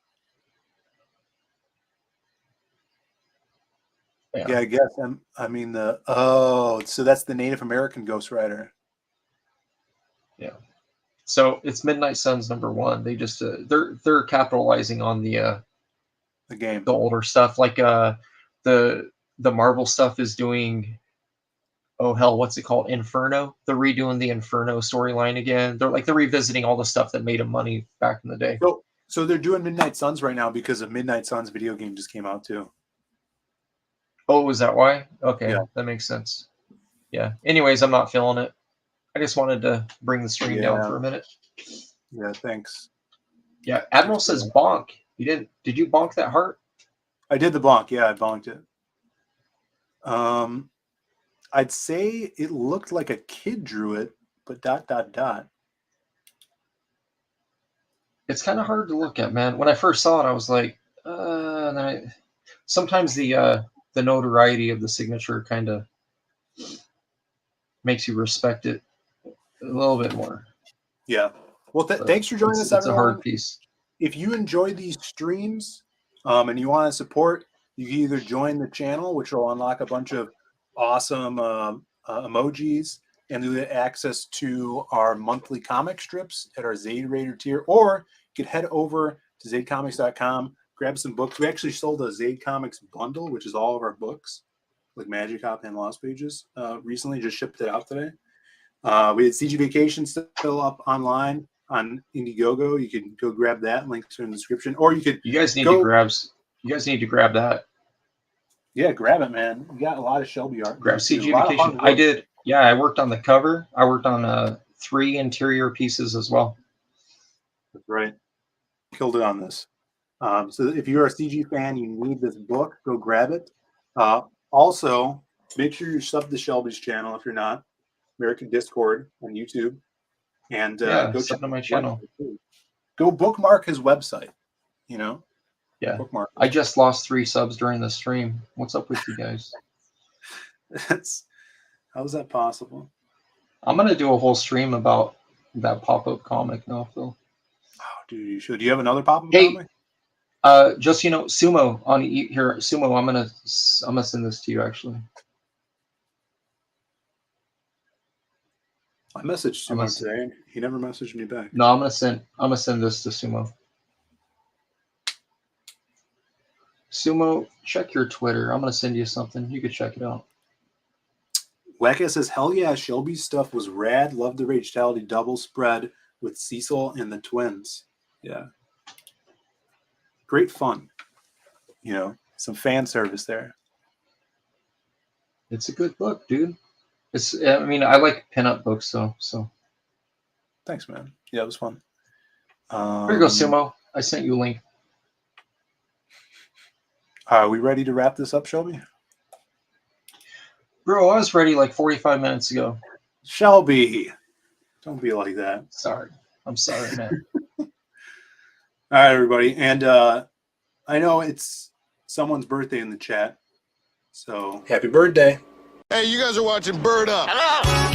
[SPEAKER 10] Yeah, I guess. So that's the Native American Ghost Rider.
[SPEAKER 9] Yeah. So it's Midnight Suns #1. They just they're capitalizing on the
[SPEAKER 10] game,
[SPEAKER 9] the older stuff. Like the Marvel stuff is doing. Oh hell, what's it called? Inferno. They're redoing the Inferno storyline again. They're revisiting all the stuff that made them money back in the day.
[SPEAKER 10] So they're doing Midnight Suns right now because a Midnight Suns video game just came out too.
[SPEAKER 9] Oh, is that why? Okay,
[SPEAKER 10] yeah.
[SPEAKER 9] That makes sense. Yeah. Anyways, I'm not feeling it. I just wanted to bring the stream down for a minute.
[SPEAKER 10] Yeah, thanks.
[SPEAKER 9] Yeah, Admiral says bonk. You didn't? Did you bonk that heart?
[SPEAKER 10] I did the bonk. Yeah, I bonked it. I'd say it looked like a kid drew it, but ...
[SPEAKER 9] It's kind of hard to look at, man. When I first saw it, I was like, sometimes the notoriety of the signature kind of makes you respect it a little bit more.
[SPEAKER 10] Yeah. Well, thanks for joining us, everyone.
[SPEAKER 9] It's a hard piece.
[SPEAKER 10] If you enjoy these streams and you want to support, you can either join the channel, which will unlock a bunch of
[SPEAKER 6] awesome emojis, and you get access to our monthly comic strips at our Zaid Raider tier, or you could head over to zaidcomics.com, grab some books. We actually sold a Zaid Comics bundle, which is all of our books, like Magic Hop and Lost Pages. Recently, just shipped it out today. We had CG Vacation still up online on Indiegogo. You can go grab that. Links are in the description, or you could.
[SPEAKER 9] You guys need to grab. You guys need to grab that.
[SPEAKER 6] Yeah, grab it, man. We got a lot of Shelby art.
[SPEAKER 9] Grab CG Vacation. I did. Yeah, I worked on the cover. I worked on 3 interior pieces as well.
[SPEAKER 6] That's right. Killed it on this. So if you're a CG fan, you need this book. Go grab it. Also, make sure you sub to Shelby's channel if you're not. American Discord on YouTube. And go check
[SPEAKER 9] out my channel.
[SPEAKER 6] Go bookmark his website. You know?
[SPEAKER 9] Yeah.
[SPEAKER 6] Bookmark.
[SPEAKER 9] I just lost 3 subs during the stream. What's up with you guys?
[SPEAKER 6] How is that possible?
[SPEAKER 9] I'm gonna do a whole stream about that pop-up comic now, Phil.
[SPEAKER 6] Oh, dude, you should. Do you have another pop-up comic?
[SPEAKER 9] Just Sumo on here. Sumo, I'm gonna send this to you actually.
[SPEAKER 6] I messaged Sumo today, and he never messaged me back.
[SPEAKER 9] No, I'm gonna send this to Sumo. Sumo, check your Twitter. I'm gonna send you something. You could check it out.
[SPEAKER 6] Wacka says, "Hell yeah, Shelby's stuff was rad. Love the Ragetality double spread with Cecil and the twins. Yeah, great fun. You know, some fan service there.
[SPEAKER 9] It's a good book, dude. I mean, I like pinup books, so.
[SPEAKER 6] Thanks, man. Yeah, it was fun.
[SPEAKER 9] Here you go, Sumo. I sent you a link.
[SPEAKER 6] Are we ready to wrap this up, Shelby?
[SPEAKER 9] Bro, I was ready like 45 minutes ago.
[SPEAKER 6] Shelby, don't be like that.
[SPEAKER 9] Sorry. I'm sorry, man.
[SPEAKER 6] All right, everybody. And I know it's someone's birthday in the chat. So happy birthday.
[SPEAKER 3] Hey, you guys are watching Bird Up. Hello.